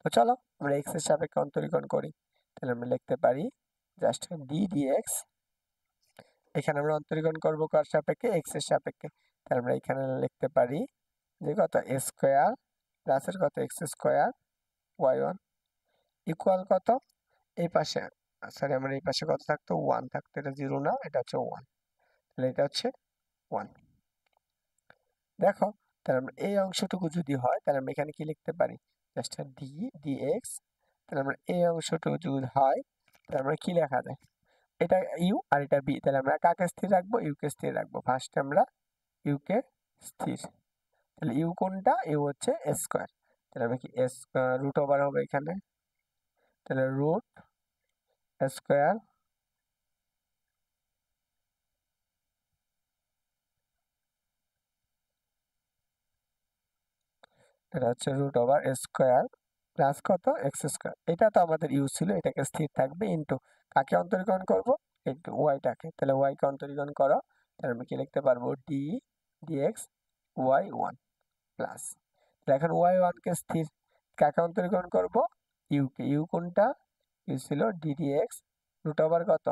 তো চলো আমরা এক্স এর সাপেক্ষে অন্তরীকরণ করি, তাহলে আমরা লিখতে পারি জাস্ট ডি ডিএক্স, এখানে আমরা অন্তরীকরণ করব কার সাপেক্ষে, এক্স এর সাপেক্ষে, তাহলে আমরা এখানে লিখতে পারি যে কত স্কোয়ার প্লাসের কত x square y one equal কত, এই পাশে সরি আমার এই পাশে কত থাকতো ওয়ান থাকতো, এটা 0 না, এটা হচ্ছে ওয়ান, তাহলে এটা হচ্ছে ওয়ান। দেখো তাহলে আমরা এই অংশটুকু যদি হয় তাহলে আমরা এখানে কি লিখতে পারি জাস্ট ডি ডিএক্স, তাহলে আমরা এই অংশটুকু যদি হয় তাহলে আমরা কি লেখা যায়, এটা ইউ আর এটা বি, তাহলে আমরা কাকে স্থির রাখবো, ইউ কে স্থির রাখবো, ফার্স্টে আমরা ইউ কে স্থির, তাহলে ইউ কোনটা, ইউ হচ্ছে স্কোয়ার, তাহলে আমরা কি রুট ওভার হবে এখানে, তাহলে রুট স্কোয়ার এটা হচ্ছে রুট ওভার স্কোয়ার প্লাস কত এক্স স্কোয়ার, এটা তো আমাদের ইউ ছিল, এটাকে স্থির থাকবে ইন্টু কাকে অন্তরীকরণ করব, ইন্টু ওয়াইটাকে, তাহলে ওয়াইকে অন্তরীকরণ করো, তাহলে আমি কি লিখতে পারবো d dx y one plus, এখন ওয়াই ওয়ানকে স্থির, কাকে অন্তরীকরণ করব, ইউকে, ইউ কোনটা, ইউ ছিল ডি ডিএক্স রুট ওভার কত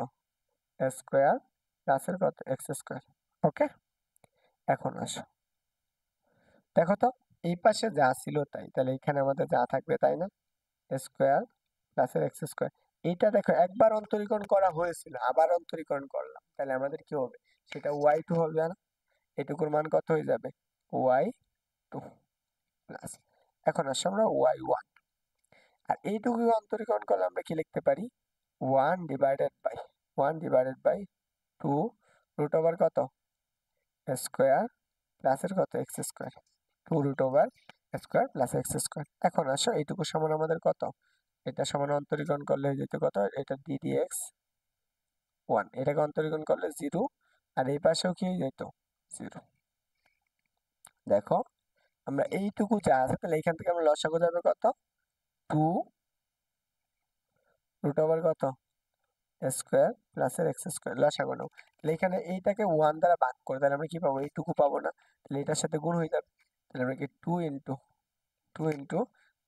স্কোয়ার প্লাসের কত এক্স স্কোয়ার। ওকে, এখন আসো দেখো তো এই পাশে যা ছিল তাই, তাহলে এখানে আমাদের যা থাকবে তাই না, স্কোয়ার প্লাসের এক্স স্কোয়ার, এইটা দেখো একবার অন্তরীকরণ করা হয়েছিল আবার অন্তরীকরণ করলাম, তাহলে আমাদের কি হবে, সেটা ওয়াই টু হবে না, এটুকুর মান কত হয়ে যাবে ওয়াই টু প্লাস, এখন আসো আমরা ওয়াই ওয়ান, আর এইটুকু অন্তরীকরণ করলে আমরা কি লিখতে পারি one divided by two root over কত স্কোয়ার প্লাসের কত x square, two root over square plus x square. এখন আসো এইটুকু সমান আমাদের কত, এটা সমান অন্তরীকরণ করলে হয়ে যেত কত, এটা ডিডিএক্স ওয়ান, এটাকে অন্তরীকরণ করলে 0, আর এই পাশেও কি হয়ে যেত 0। দেখো আমরা এইটুকু যা আছে তাহলে এখান থেকে আমরা লসাগু যাবে কত, টু রুট ওভার কত স্কোয়ার প্লাসের এক্স স্কোয়ার, লসাগু নাও, তাহলে এখানে এইটাকে ওয়ান দ্বারা ভাগ করে তাহলে আমরা কি পাবো, এইটুকু পাবো না, তাহলে এটার সাথে গুণ হয়ে যাবে, তাহলে আমরা কি টু ইন্টু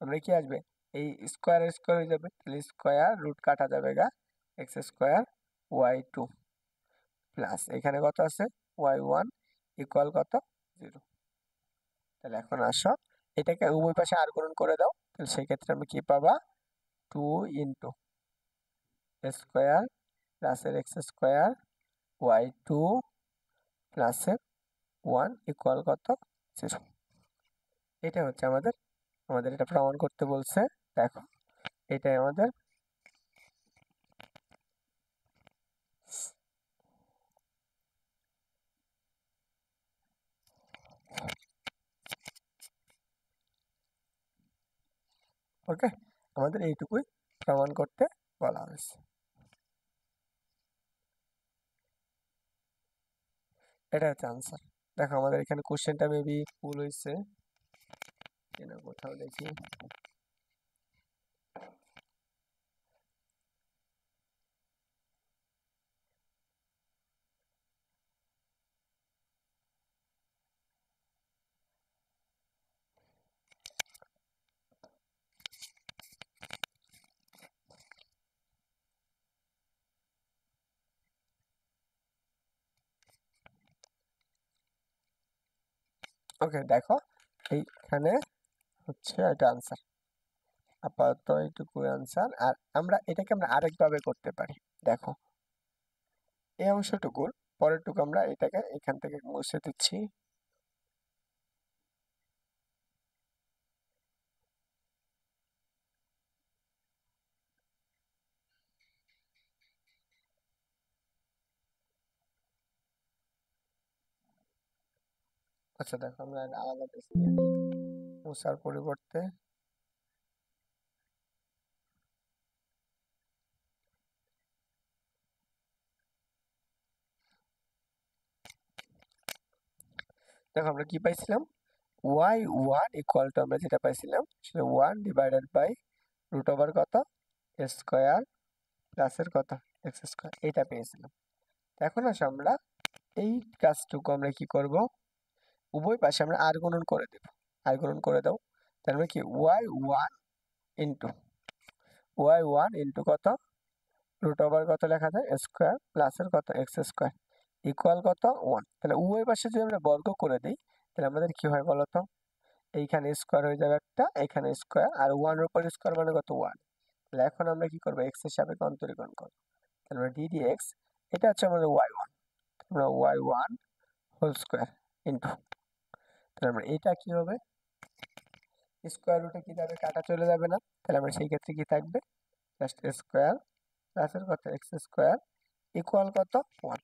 আমরা কি আসবে, এই স্কোয়ার স্কোয়ার হয়ে যাবে, তাহলে স্কোয়ার রুট কাটা যাবে গা x square y two plus এখানে কত আছে ওয়াই ওয়ান ইকুয়াল কত 0। তাহলে এখন আসো এটাকে উভয় পাশে আর গুণন করে দাও, তাহলে সেই ক্ষেত্রে আমি কি পাবা, টু ইন্টু স্কোয়ার প্লাসের এক্স স্কোয়ার ওয়াই টু প্লাসের ওয়ান ইকুয়াল কত 0। এটা হচ্ছে আমাদের আমাদের এটা প্রমাণ করতে বলছে, দেখো এটাই আমাদের ওকে, আমাদের এইটুকুই প্রমাণ করতে বলা হয়েছে। এটা হচ্ছে আনসার। দেখো আমাদের এখানে কোশ্চেনটা মেবি ভুল হয়েছে কিনা, কোথাও দেখি। ওকে দেখো, এইখানে হচ্ছে এটা আনসার, আপাতত এইটুকু আনসার। আর আমরা আরেকভাবে করতে পারি। দেখো এই অংশটুকুর পরেরটুকু আমরা এটাকে এখান থেকে মুছে দিচ্ছি। আচ্ছা দেখো আমরা একটা আলাদা পেজ নিয়ে নিই মুছার পরিবর্তে। দেখো আমরা কি পাইছিলাম, y1 ইকুয়াল টু আমরা যেটা পাইছিলাম সেটা 1 ডিভাইডেড বাই রুট ওভার কত স্কোয়ার প্লাসের কত এক্স স্কোয়ার, এটা পেয়েছিলাম। এখন আসো আমরা এই কাজটুকু আমরা কি করব, উভয় পাশে আমরা আর গুণন করে দেব। আর গুণন করে দাও, তার মানে কি y1 ইন্টু কত রুট ওভার কত লেখা যায় স্কোয়ার প্লাসের কত এক্স স্কোয়ার ইকুয়াল কত 1। তাহলে উভয় পাশে যদি আমরা বর্গ করে দিই তাহলে আমাদের কি হয় বলতো, এইখানে স্কোয়ার হয়ে যাবে একটা, এখানে স্কোয়ার, আর 1 এর উপর স্কোয়ার মানে কত 1। তাহলে এখন আমরা কি করবো, এক্স এর সাপেক্ষে অন্তরীকরণ করবো। তাহলে আমরা ddx, এটা হচ্ছে আমাদের y1, আমরা y1 হোল স্কোয়ার ইন্টু, তাহলে আমরা এটা কি হবে, স্কোয়ার রুটে কি যাবে, কাটা চলে যাবে না, তাহলে আমরা সেই ক্ষেত্রে কি থাকবে জাস্ট স্কোয়ার প্লাসের কত এক্স স্কোয়ার ইকুয়াল কত 1।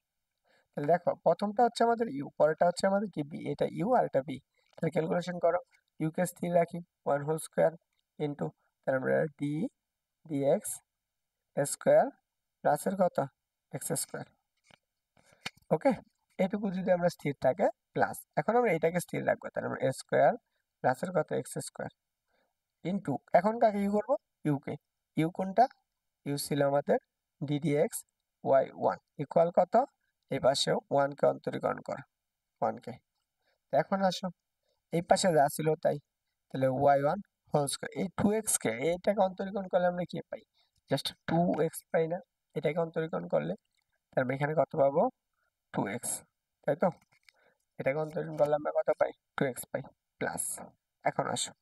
তাহলে দেখো প্রথমটা হচ্ছে আমাদের ইউ, পরেরটা হচ্ছে আমাদের কি বি, এটা ইউ আর এটা বি। তাহলে ক্যালকুলেশন করো, ইউ কে স্থির রাখি 1 হোল স্কোয়ার ইন্টু, তাহলে আমরা ডিএক্স স্কোয়ার প্লাসের কত এক্স স্কোয়ার। ওকে, এটুকু যদি আমরা স্থির থাকে প্লাস, এখন আমরা এটাকে স্থির রাখবো, তাহলে আমরা স্কোয়ার প্লাসের কত এক্স স্কোয়ার ইন্টু, এখন কাকে ইউ করবো, ইউকে, ইউ কোনটা, ইউ ছিল আমাদের ডিডিএক্স y1 ইকুয়াল কত, এই পাশেও 1 কে অন্তরীকরণ করা 1 কে। এখন আসো এই পাশে যা ছিল তাই, তাহলে y1 হোল স্কয়ার, এই 2x কে এইটাকে অন্তরীকরণ করলে আমরা কি পাই, জাস্ট 2x পাই না, এটাকে অন্তরীকরণ করলে তারপর এখানে কত পাবো 2x, তাই তো, এটাকে অন্তরীকরণ করলে আমরা কত পাই 2x পাই প্লাস। এখন আসো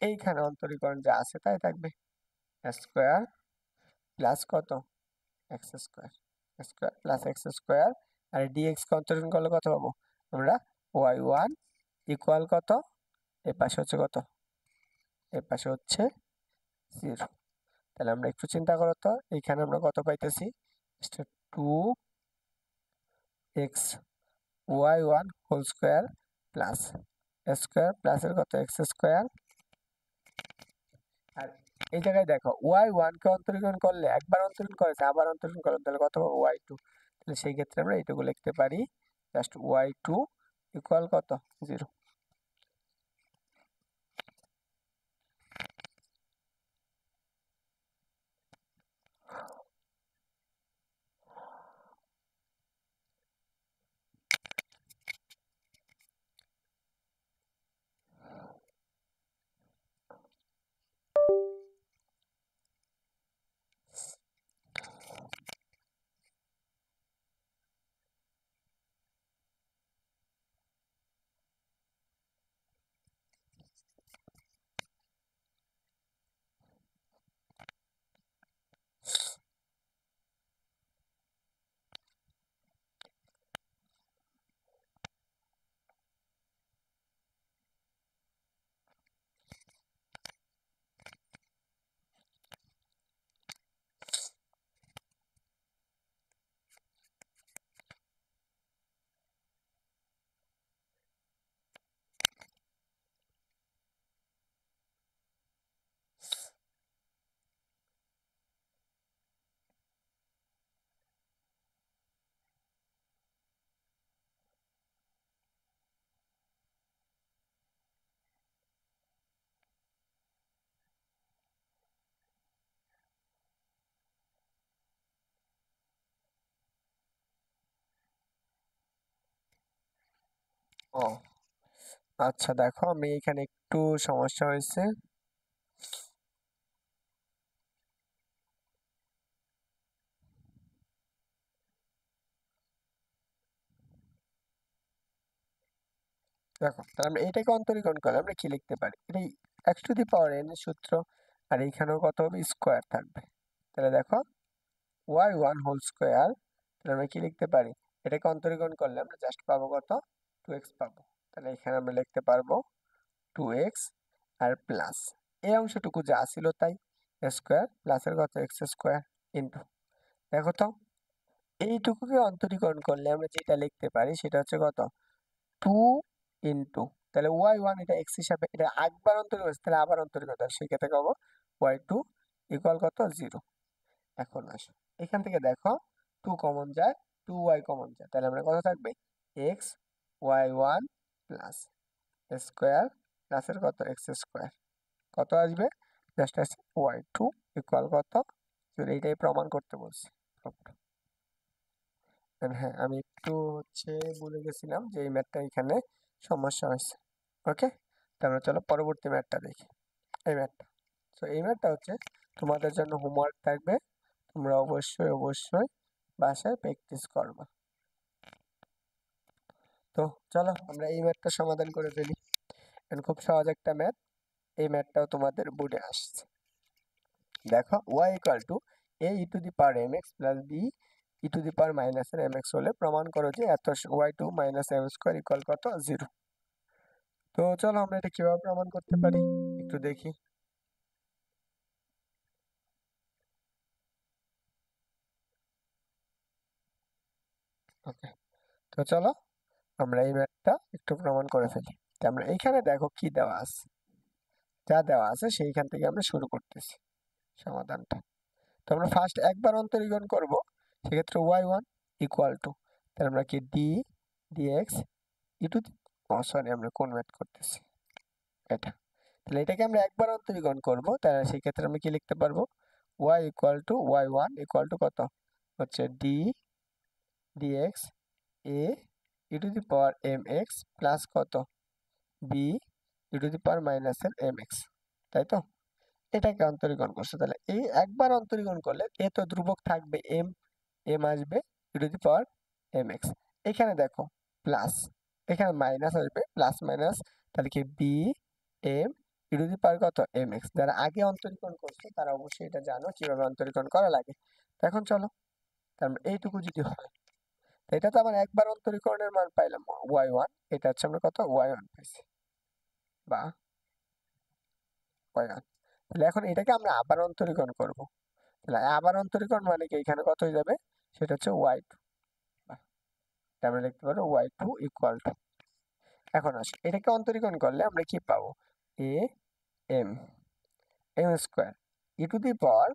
এইখানে অন্তরীকরণ যা আছে তাই থাকবে, স্কোয়ার প্লাস কত x square, square plus x square, আর ডিএক্স কে অন্তরীকরণ করলে কত পাবো আমরা y1 ইকুয়াল কত, এই পাশে হচ্ছে কত, এই পাশে হচ্ছে 0। তাহলে আমরা একটু চিন্তা করো তো, এইখানে আমরা কত পাইতেছি, 2x y1 whole square plus square প্লাসের কত এক্স স্কোয়ার, আর এই জায়গায় দেখো y1 কে অন্তরীকরণ করলে একবার অন্তরীকরণ করেছে আবার অন্তরীকরণ করলে তাহলে কত পাবো y2। তাহলে সেই ক্ষেত্রে আমরা এইটুকু লিখতে পারি জাস্ট y2 ইকুয়াল কত 0। ও আচ্ছা, দেখো আমি এখানে একটু সমস্যা হয়েছে। দেখো তাহলে আমরা এটাকে অন্তরীকরণ করলে আমরা কি লিখতে পারি, এটাই x two the power N এর সূত্র, আর এইখানেও কত হবে, স্কোয়ার থাকবে। তাহলে দেখো ওয়াই ওয়ান হোল স্কোয়ার, তাহলে আমরা কি লিখতে পারি, এটাকে অন্তরীকরণ করলে আমরা জাস্ট পাবো কত, টু এক্স পাবো। তাহলে এখানে আমরা লিখতে পারবো টু এক্স আর প্লাস এই অংশটুকু যা ছিল তাই, স্কোয়ার প্লাসের কত এক্স স্কোয়ার ইন্টু, দেখো তো এইটুকুকে অন্তরীকরণ করলে আমরা যেটা লিখতে পারি সেটা হচ্ছে কত, টু ইন্টু, তাহলে ওয়াই ওয়ান এটা এক্স হিসাবে এটা একবার অন্তরীকরণ করছে, তাহলে আবার অন্তরীকরণ করতে হবে, সেক্ষেত্রে কব ওয়াই টু ইকুয়াল কত, জিরো। এখন আসো এখান থেকে দেখো টু কমন যায়, টু ওয়াই কমন যায়, তাহলে আমরা কত থাকবে, x y one plus square প্লাসের কত এক্স স্কোয়ার, কত আসবে, জাস্ট আসছে ওয়াই টু ইকুয়াল কত, যদি এইটাই প্রমাণ করতে বলছি। হ্যাঁ আমি একটু বলে গেছিলাম যে এই ম্যাথটা এখানে সমস্যা হয়েছে। ওকে, তাহলে চলো পরবর্তী ম্যাথটা দেখি, এই ম্যাথটা। তো এই ম্যাথটা হচ্ছে তোমাদের জন্য হোমওয়ার্ক থাকবে, তোমরা অবশ্যই অবশ্যই বাসায় প্র্যাকটিস করবা। তো চলো আমরা এই ম্যাথটা সমাধান করে ফেলি। এখন খুব সহজ একটা ম্যাথ, এই ম্যাথটাও তোমাদের বোর্ডে আসছে। দেখো y equal to a e to the power mx প্লাস b e to the power minus এর mx হলে প্রমাণ করো যে এত y two minus m square equal কত, জিরো। তো চলো আমরা এটা কিভাবে প্রমাণ করতে পারি একটু দেখি। ওকে, তো চলো আমরা এই ম্যাথটা একটু প্রমাণ করে ফেলি। তো আমরা এইখানে দেখো কি দেওয়া আছে, যা দেওয়া আছে সেইখান থেকে আমরা শুরু করতেছি সমাধানটা। তো আমরা ফার্স্ট একবার অন্তরীকরণ করব, সেক্ষেত্রে ওয়াই ওয়ান ইকুয়াল টু, তাহলে আমরা কি ডি ডিএক্স ই টু, ও সরি আমরা কোন ম্যাথ করতেছি এটা, তাহলে এটাকে আমরা একবার অন্তরীকরণ করব, তাহলে সেই ক্ষেত্রে আমরা কি লিখতে পারবো, y equal to Y one equal to কত, হচ্ছে D D X A E to the power M X plus কত, B E to the power minus এর এম এক্স, তাই তো। এটাকে অন্তরীকরণ করছে, তাহলে এই একবার অন্তরীকরণ করলে এ তো ধ্রুবক থাকবে, এম এম আসবে E to the power M X, এখানে দেখো প্লাস, এখানে মাইনাস আসবে, প্লাস মাইনাস, তাহলে কি B M E to the power কত এম এক্স, যারা আগে অন্তরীকরণ করছে তারা অবশ্যই এটা জানো কিভাবে অন্তরীকরণ করা লাগে। তো এখন চলো, তার মানে এইটুকু যদি হয়, তো এটা তো আমার একবার অন্তরীকরণের মান পাইলাম ওয়াই ওয়ান, এটা হচ্ছে আমরা কত ওয়াই ওয়ান পাইছি, বা ওয়াই ওয়ান। তাহলে এখন এটাকে আমরা আবার অন্তরীকরণ করব, তাহলে আবার অন্তরীকরণ মানে কি এখানে কত হয়ে যাবে, সেটা হচ্ছে ওয়াই টু, আমরা লিখতে পারবো ওয়াই টু ইকুয়াল টু, এখন আসো এটাকে অন্তরীকরণ করলে আমরা কি পাবো, a m m square e to the power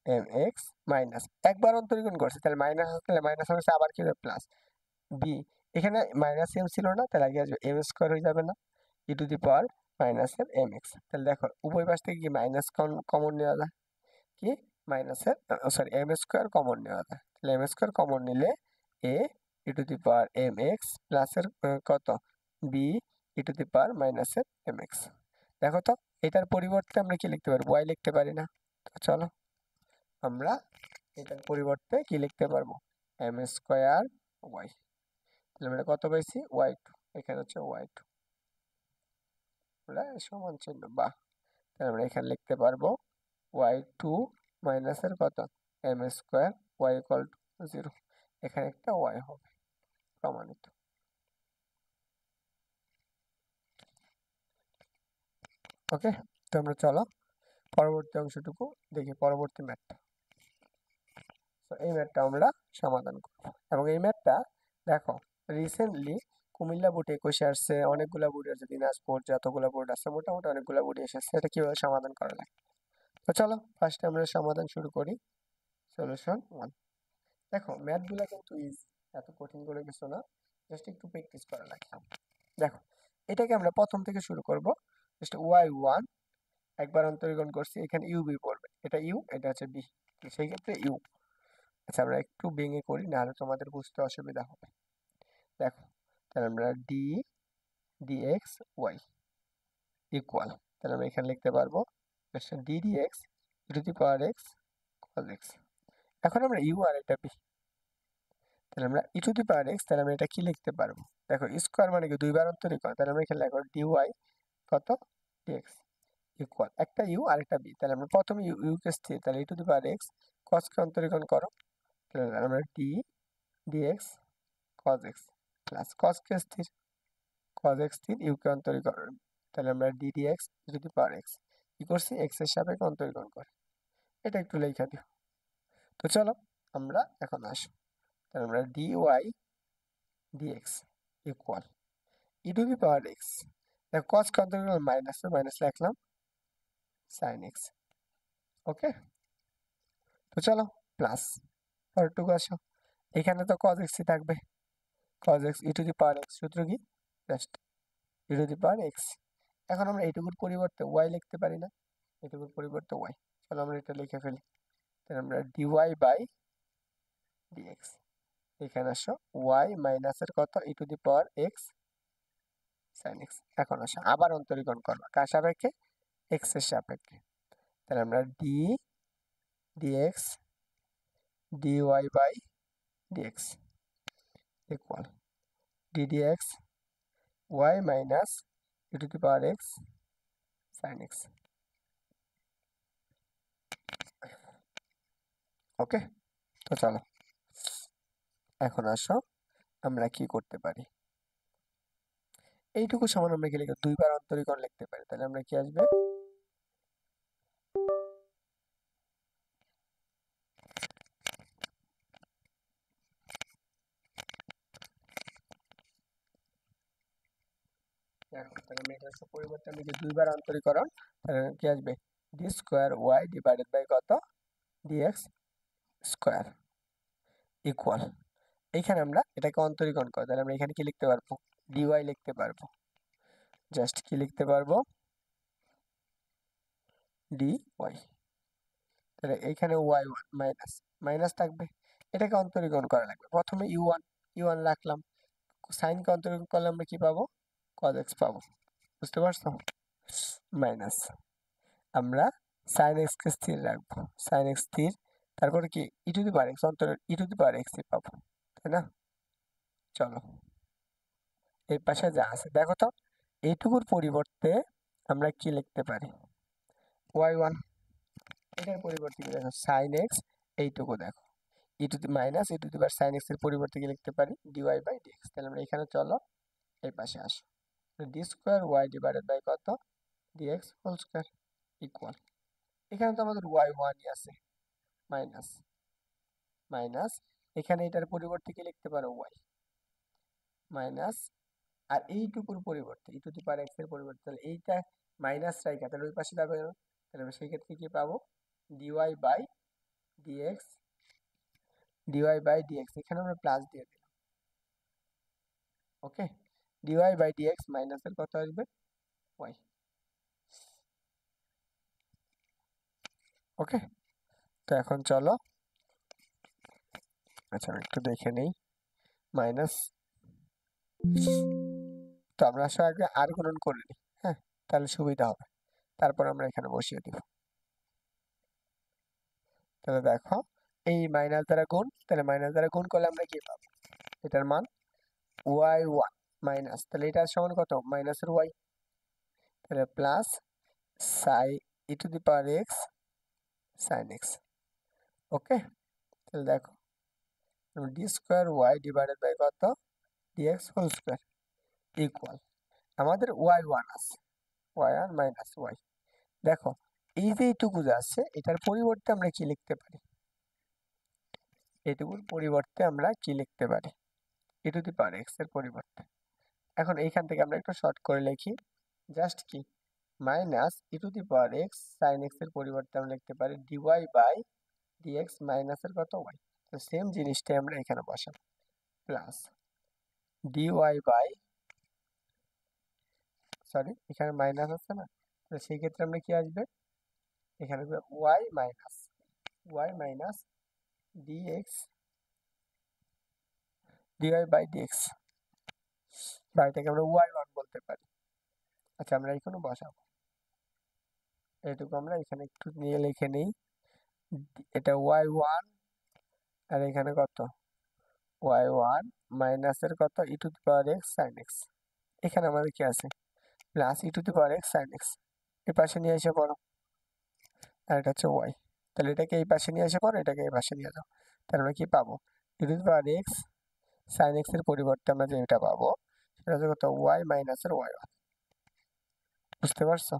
M x minus, একবার অন্তরীকরণ করছে তাহলে মাইনাস আসলে মাইনাস হচ্ছে, আবার কি হবে প্লাস, বি এখানে মাইনাস এম ছিল না, তাহলে আগে আসবে এম স্কোয়ার হয়ে যাবে না, ই টু দি পাওয়ার মাইনাস এর এম এক্স, তাহলে দেখো উভয় পাশ থেকে কি মাইনাস কমন নেওয়া যায়, কি মাইনাসের সরি এম স্কোয়ার কমন নেওয়া যায়, তাহলে এম স্কোয়ার কমন নিলে A E to the power M X প্লাসের কত, বি ই টু দি পাওয়ার মাইনাসের এম এক্স। দেখো তো এটার পরিবর্তে আমরা কি লিখতে পারি, ওয়াই লিখতে পারি না, তো চলো আমরা এটার পরিবর্তে কি লিখতে পারবো, এম স্কোয়ার ওয়াই, তাহলে আমরা কত পাইছি ওয়াই টু, এখানে হচ্ছে ওয়াই টু, আমরা সমান চিহ্ন বা, তাহলে আমরা এখানে লিখতে পারবো ওয়াই টু মাইনাসের কত m square y equal to zero, এখানে একটা ওয়াই হবে, প্রমাণিত। ওকে, তো আমরা চলো পরবর্তী অংশটুকু দেখি, পরবর্তী ম্যাথটা। তো এই ম্যাথটা আমরা সমাধান করব, এবং এই ম্যাথটা দেখো রিসেন্টলি কুমিল্লা বোর্ডে 21 আসছে, অনেকগুলা বোর্ড আছে, দিনাজপুর যতগুলা বোর্ড আছে মোটামুটি অনেকগুলা বোর্ডে এসেছে, এটা কিভাবে সমাধান করা লাগে। তো চলো ফার্স্টে আমরা সমাধান শুরু করি। সলিউশন ওয়ান, দেখো ম্যাথগুলা কিন্তু ইজি, এত কঠিন করে কিছু না, জাস্ট একটু প্র্যাকটিস করা লাগে। দেখো এটাকে আমরা প্রথম থেকে শুরু করব, জাস্ট ওয়াই ওয়ান একবার অন্তরীকরণ করছি, এখানে ইউ বি পড়বে, এটা ইউ এটা হচ্ছে বি, সেই ক্ষেত্রে ইউ। আচ্ছা আমরা একটু ভেঙে করি, নাহলে তোমাদের বুঝতে অসুবিধা হবে। দেখো তাহলে আমরা ডি ডিএক্স ওয়াই ইকুয়াল, তাহলে আমরা এখানে লিখতে পারবো d dx E to the power x cos x. এখন আমরা ইউ আর এটা বি, তাহলে আমরা ই টু দি পাওয়ার এক্স, তাহলে আমরা এটা কি লিখতে পারবো? দেখো স্কোয়ার মানে কি দুইবার অন্তরীকরণ, তাহলে আমরা এখানে লিখবো ডি ওয়াই কত ডিএক্স ইকুয়াল একটা ইউ আর একটা বি। তাহলে আমরা প্রথমে ইউ কে স্থির, তাহলে ই টু দি পাওয়ার এক্স কসকে অন্তরীকরণ করো, তাহলে আমরা D D X cos X plus কসকে স্থির, কজ এক্স স্থির ইউকে অন্তরীকরণ, তাহলে আমরা D dx E to the power X কি করছি এক্স এর সাপেক্ষে অন্তরীকরণ করে, এটা একটু লেখা দিও। তো চলো আমরা এখন আসো, তাহলে আমরা D Y D X equal E to the power X, cos কে অন্তরীকরণ মাইনাস, মাইনাস লিখলাম সাইন এক্স। ওকে, তো চলো প্লাস পরেরটুকু আসো, এখানে তো কজ এক্সই থাকবে, cos x e to the power x সূত্র কি just e to the power x. এখন আমরা এইটুকুর পরিবর্তে ওয়াই লিখতে পারি না, এটুকুর পরিবর্তে ওয়াই, চলো আমরা এটা লিখে ফেলি, তাহলে আমরা ডিওয়াই বাই ডিএক্স, এখানে আসো ওয়াই মাইনাসের কত E to the power x sine X. এখন আসো আবার অন্তরীকরণ করবো কার সাপেক্ষে এক্স এর সাপেক্ষে, তাহলে আমরা D D X dy by D X equal D dx Y minus E to the power x sine X. Okay, তো চলো এখন আসো আমরা কি করতে পারি, এইটুকু সমান আমরা কি লিখে দুইবার অন্তরীকরণ লিখতে পারি, তাহলে আমরা কি আসবে দেখো, তাহলে আমরা এটা পরিবর্তে আমি যে দুইবার অন্তরীকরণ, তাহলে কি আসবে D square Y divided by কত ডিএক্স স্কোয়ার ইকুয়াল, এইখানে আমরা এটাকে অন্তরীকরণ করি, তাহলে আমরা এখানে কি লিখতে পারবো ডিওয়াই লিখতে পারবো, জাস্ট কি লিখতে পারবো ডি ওয়াই, তাহলে এইখানে ওয়াই ওয়ান মাইনাস মাইনাস থাকবে, এটাকে অন্তরীকরণ করা লাগবে, প্রথমে ইউ ওয়ান রাখলাম, সাইনকে অন্তরীকরণ করলে আমরা কি পাবো কজ এক্স পাবো, বুঝতে পারছো, মাইনাস আমরা সাইন এক্স কে স্থির রাখবো, সাইন এক্স স্থির, তারপরে কি ই টু দি পাওয়ার এক্স অন্তর ই টু দি পাওয়ার এক্স পাবো, তাই না? চলো এই পাশে যা আছে দেখো তো, এইটুকুর পরিবর্তে আমরা কি লিখতে পারি ওয়াই ওয়ান, এটার পরিবর্তে কি দেখো সাইন এক্স, এইটুকু দেখো E to the minus E to the power sine x এর পরিবর্তে কি লিখতে পারি ডিওয়াই বাই ডিএক্স, তাহলে আমরা এখানে চলো এই পাশে আসো, d square Y divided by কত ডিএক্স হোল স্কোয়ার ইকুয়াল, এখানে তো আমাদের ওয়াই ওয়ানই আছে মাইনাস মাইনাস, এখানে এটার পরিবর্তে কি লিখতে পারো ওয়াই মাইনাস, আর এইটুকুর পরিবর্তে ই টু দি পাওয়ার এক্স এর পরিবর্তে, তাহলে এইটা মাইনাস রাইখা তাহলে ওই পাশে যাবে না, তাহলে আমরা সেই ক্ষেত্রে কি পাবো d y by d x, dy by d x এখানে আমরা প্লাস দিয়ে দিলাম। ওকে, ডিওয়াই বাই ডিএক্স মাইনাসের কত আসবে ওয়াই। ওকে, তো এখন চলো, আচ্ছা আমি একটু দেখে নেই, মাইনাস, তো আমরা আসলে আগে আর গুণন করে নিই, হ্যাঁ তাহলে সুবিধা হবে, তারপর আমরা এখানে বসিয়ে দিব, তাহলে দেখো এই মাইনাস দ্বারা গুণ, তাহলে মাইনাস দ্বারা গুণ করলে আমরা কি পাবো এটার মান ওয়াই ওয়ান মাইনাস, তাহলে এটা সমান কত মাইনাসের ওয়াই, তাহলে plus sine E to the power x sine X. Okay, তাহলে দেখো D square Y divided by কত ডিএক্স হোল স্কোয়ার ইকুয়াল, আমাদের ওয়াই ওয়ান আছে, ওয়াই ওয়ান মাইনাস ওয়াই, দেখো এই যে এইটুকু যে আছে এটার পরিবর্তে আমরা কি লিখতে পারি, এইটুকুর পরিবর্তে আমরা কি লিখতে পারি ই টু দি পাওয়ার এক্স এর পরিবর্তে, এখন এইখান থেকে আমরা একটু শর্ট করে লিখি, জাস্ট কি minus E to the power x sine x এর পরিবর্তে আমরা লিখতে পারি ডিওয়াই বাই ডিএক্স মাইনাসের কত ওয়াই, তো সেম জিনিসটাই আমরা এখানে বসাবো প্লাস ডিওয়াই বাই, সরি এখানে মাইনাস আছে না, তো সেই ক্ষেত্রে আমরা কি আসবে এখানে y minus d x dy by d x, বা এটাকে আমরা ওয়াই ওয়ান বলতে বলতে পারি। আচ্ছা, আমরা এখানে বসাবো, এইটুকু আমরা এখানে একটু নিয়ে লিখে নিই। এটা y1, আর এখানে কত y1 মাইনাসের কত E to the power x sine X. এখানে আমাদের কি আছে, plus E to the power x sine X. এই পাশে নিয়ে এসে পড়ো, আর এটা হচ্ছে ওয়াই। তাহলে এটাকে এই পাশে নিয়ে এসে পড়ো, এটাকে এই পাশে নিয়ে যাও। তাহলে আমরা কি পাবো, E to the power x sine x এর পরিবর্তে আমরা যেটা পাবো সেটা হচ্ছে কত, ওয়াই মাইনাসের y1। বুঝতে পারছো?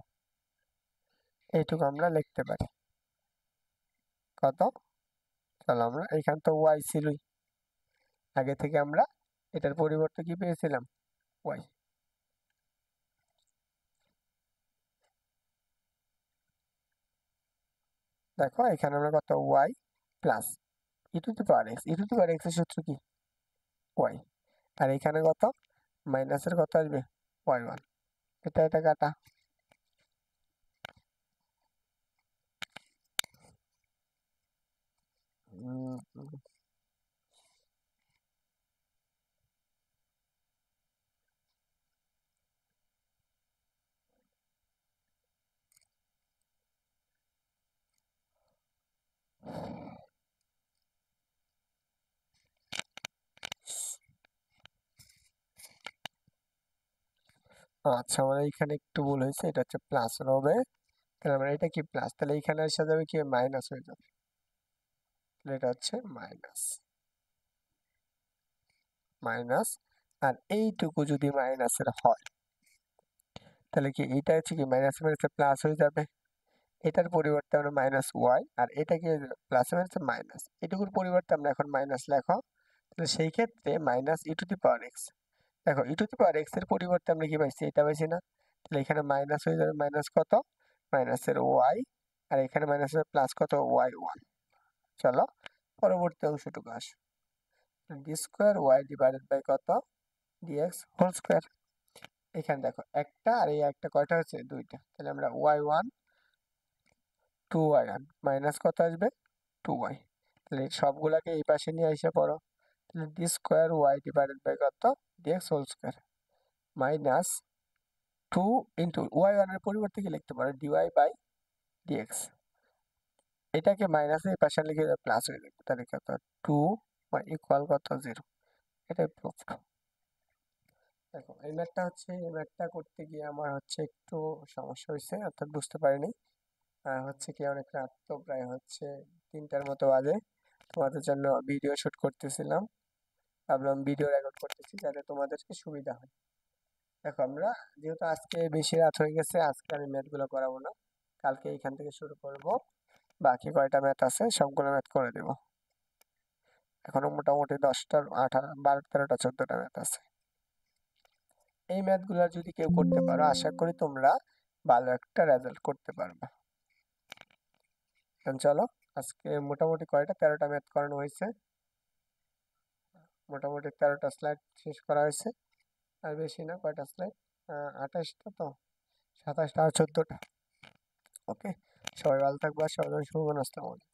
এইটুকু আমরা লিখতে পারি কত। চলো, আমরা এখানে তো ওয়াই ছিলই আগে থেকে, আমরা এটার পরিবর্তে কি পেয়েছিলাম, ওয়াই। দেখো এখানে আমরা কত, y plus E to the power x. E to the power x এর সূত্র কি, ওয়াই। আর এখানে কত, মাইনাসের কত আসবে, y1। এটা এটা কাটা। উম, আচ্ছা, আমার এখানে একটু ভুল হয়েছে, এটা হচ্ছে প্লাস হবে। তাহলে আমরা এটা কি প্লাস, তাহলে এখানে এসে যাবে কি মাইনাস হয়ে যাবে। তাহলে এটা হচ্ছে মাইনাস মাইনাস। আর এইটুকু যদি মাইনাসের হয় তাহলে কি এইটা হচ্ছে কি মাইনাস মাইনাসে প্লাস হয়ে যাবে। এটার পরিবর্তে আমরা মাইনাস ওয়াই, আর এটাকে প্লাস মাইনাসে মাইনাস, এটুকুর পরিবর্তে আমরা এখন মাইনাস লেখো। তাহলে সেই ক্ষেত্রে minus E to the power x. দেখো E to the power x এর পরিবর্তে আমরা কি পাইছি, এটা পাইছি না। তাহলে এখানে মাইনাস হয়ে যাবে, মাইনাস কত, মাইনাসের ওয়াই, আর এখানে মাইনাসের প্লাস কত, y1। চলো পরবর্তী অংশটুকু আসো, d square Y divided by কত, ডিএক্স হোল স্কোয়ার। এখানে দেখো একটা আর এই একটা কয়টা হচ্ছে, দুইটা। তাহলে আমরা y1 2y1 মাইনাস কত আসবে, 2y। তাহলে এই সবগুলাকে এই পাশে নিয়ে এসে পড়ো। তাহলে D square Y divided by কত, dx whole square, minus 2 × y1 এর পরিবর্তে কি লিখতে পারো, ডিওয়াই বাই ডিএক্স। এটাকে মাইনাসে এই পাশে লিখে প্লাস হয়ে যাবে। তাহলে কত, 2 ইকুয়াল কত, 0। এটাই প্রুফ। দেখো এই ম্যাথটা হচ্ছে, এই ম্যাথটা করতে গিয়ে আমার হচ্ছে একটু সমস্যা হয়েছে, অর্থাৎ বুঝতে পারিনি। হচ্ছে কি অনেক রাত তো, প্রায় হচ্ছে 3টার মতো বাজে। তোমাদের জন্য ভিডিও শুট করতেছিলাম, ভাবলাম ভিডিও রেকর্ড করতেছি যাতে তোমাদেরকে সুবিধা হয়। দেখো আমরা যেহেতু আজকে বেশি রাত হয়ে গেছে, আজকে আমি ম্যাথগুলো করাবো না, কালকে এখান থেকে শুরু করব। বাকি কয়টা ম্যাথ আছে সবগুলো ম্যাথ করে দেব। এখনো মোটামুটি 10টা 18 12 13টা 14টা ম্যাথ আছে। এই ম্যাথগুলো যদি কেউ করতে পারো, আশা করি তোমরা ভালো একটা রেজাল্ট করতে পারবে। এখন চলো, আজকে মোটামুটি কয়টা 13টা ম্যাথ করানো হয়েছে, মোটামুটি 13টা স্লাইড শেষ করা হয়েছে। আর বেশি না, কয়টা স্লাইড, 28টা তো, 27টা আর 14টা। ওকে, সবাই ভালো থাকবা, সবাই শুভ, আসসালামু আলাইকুম।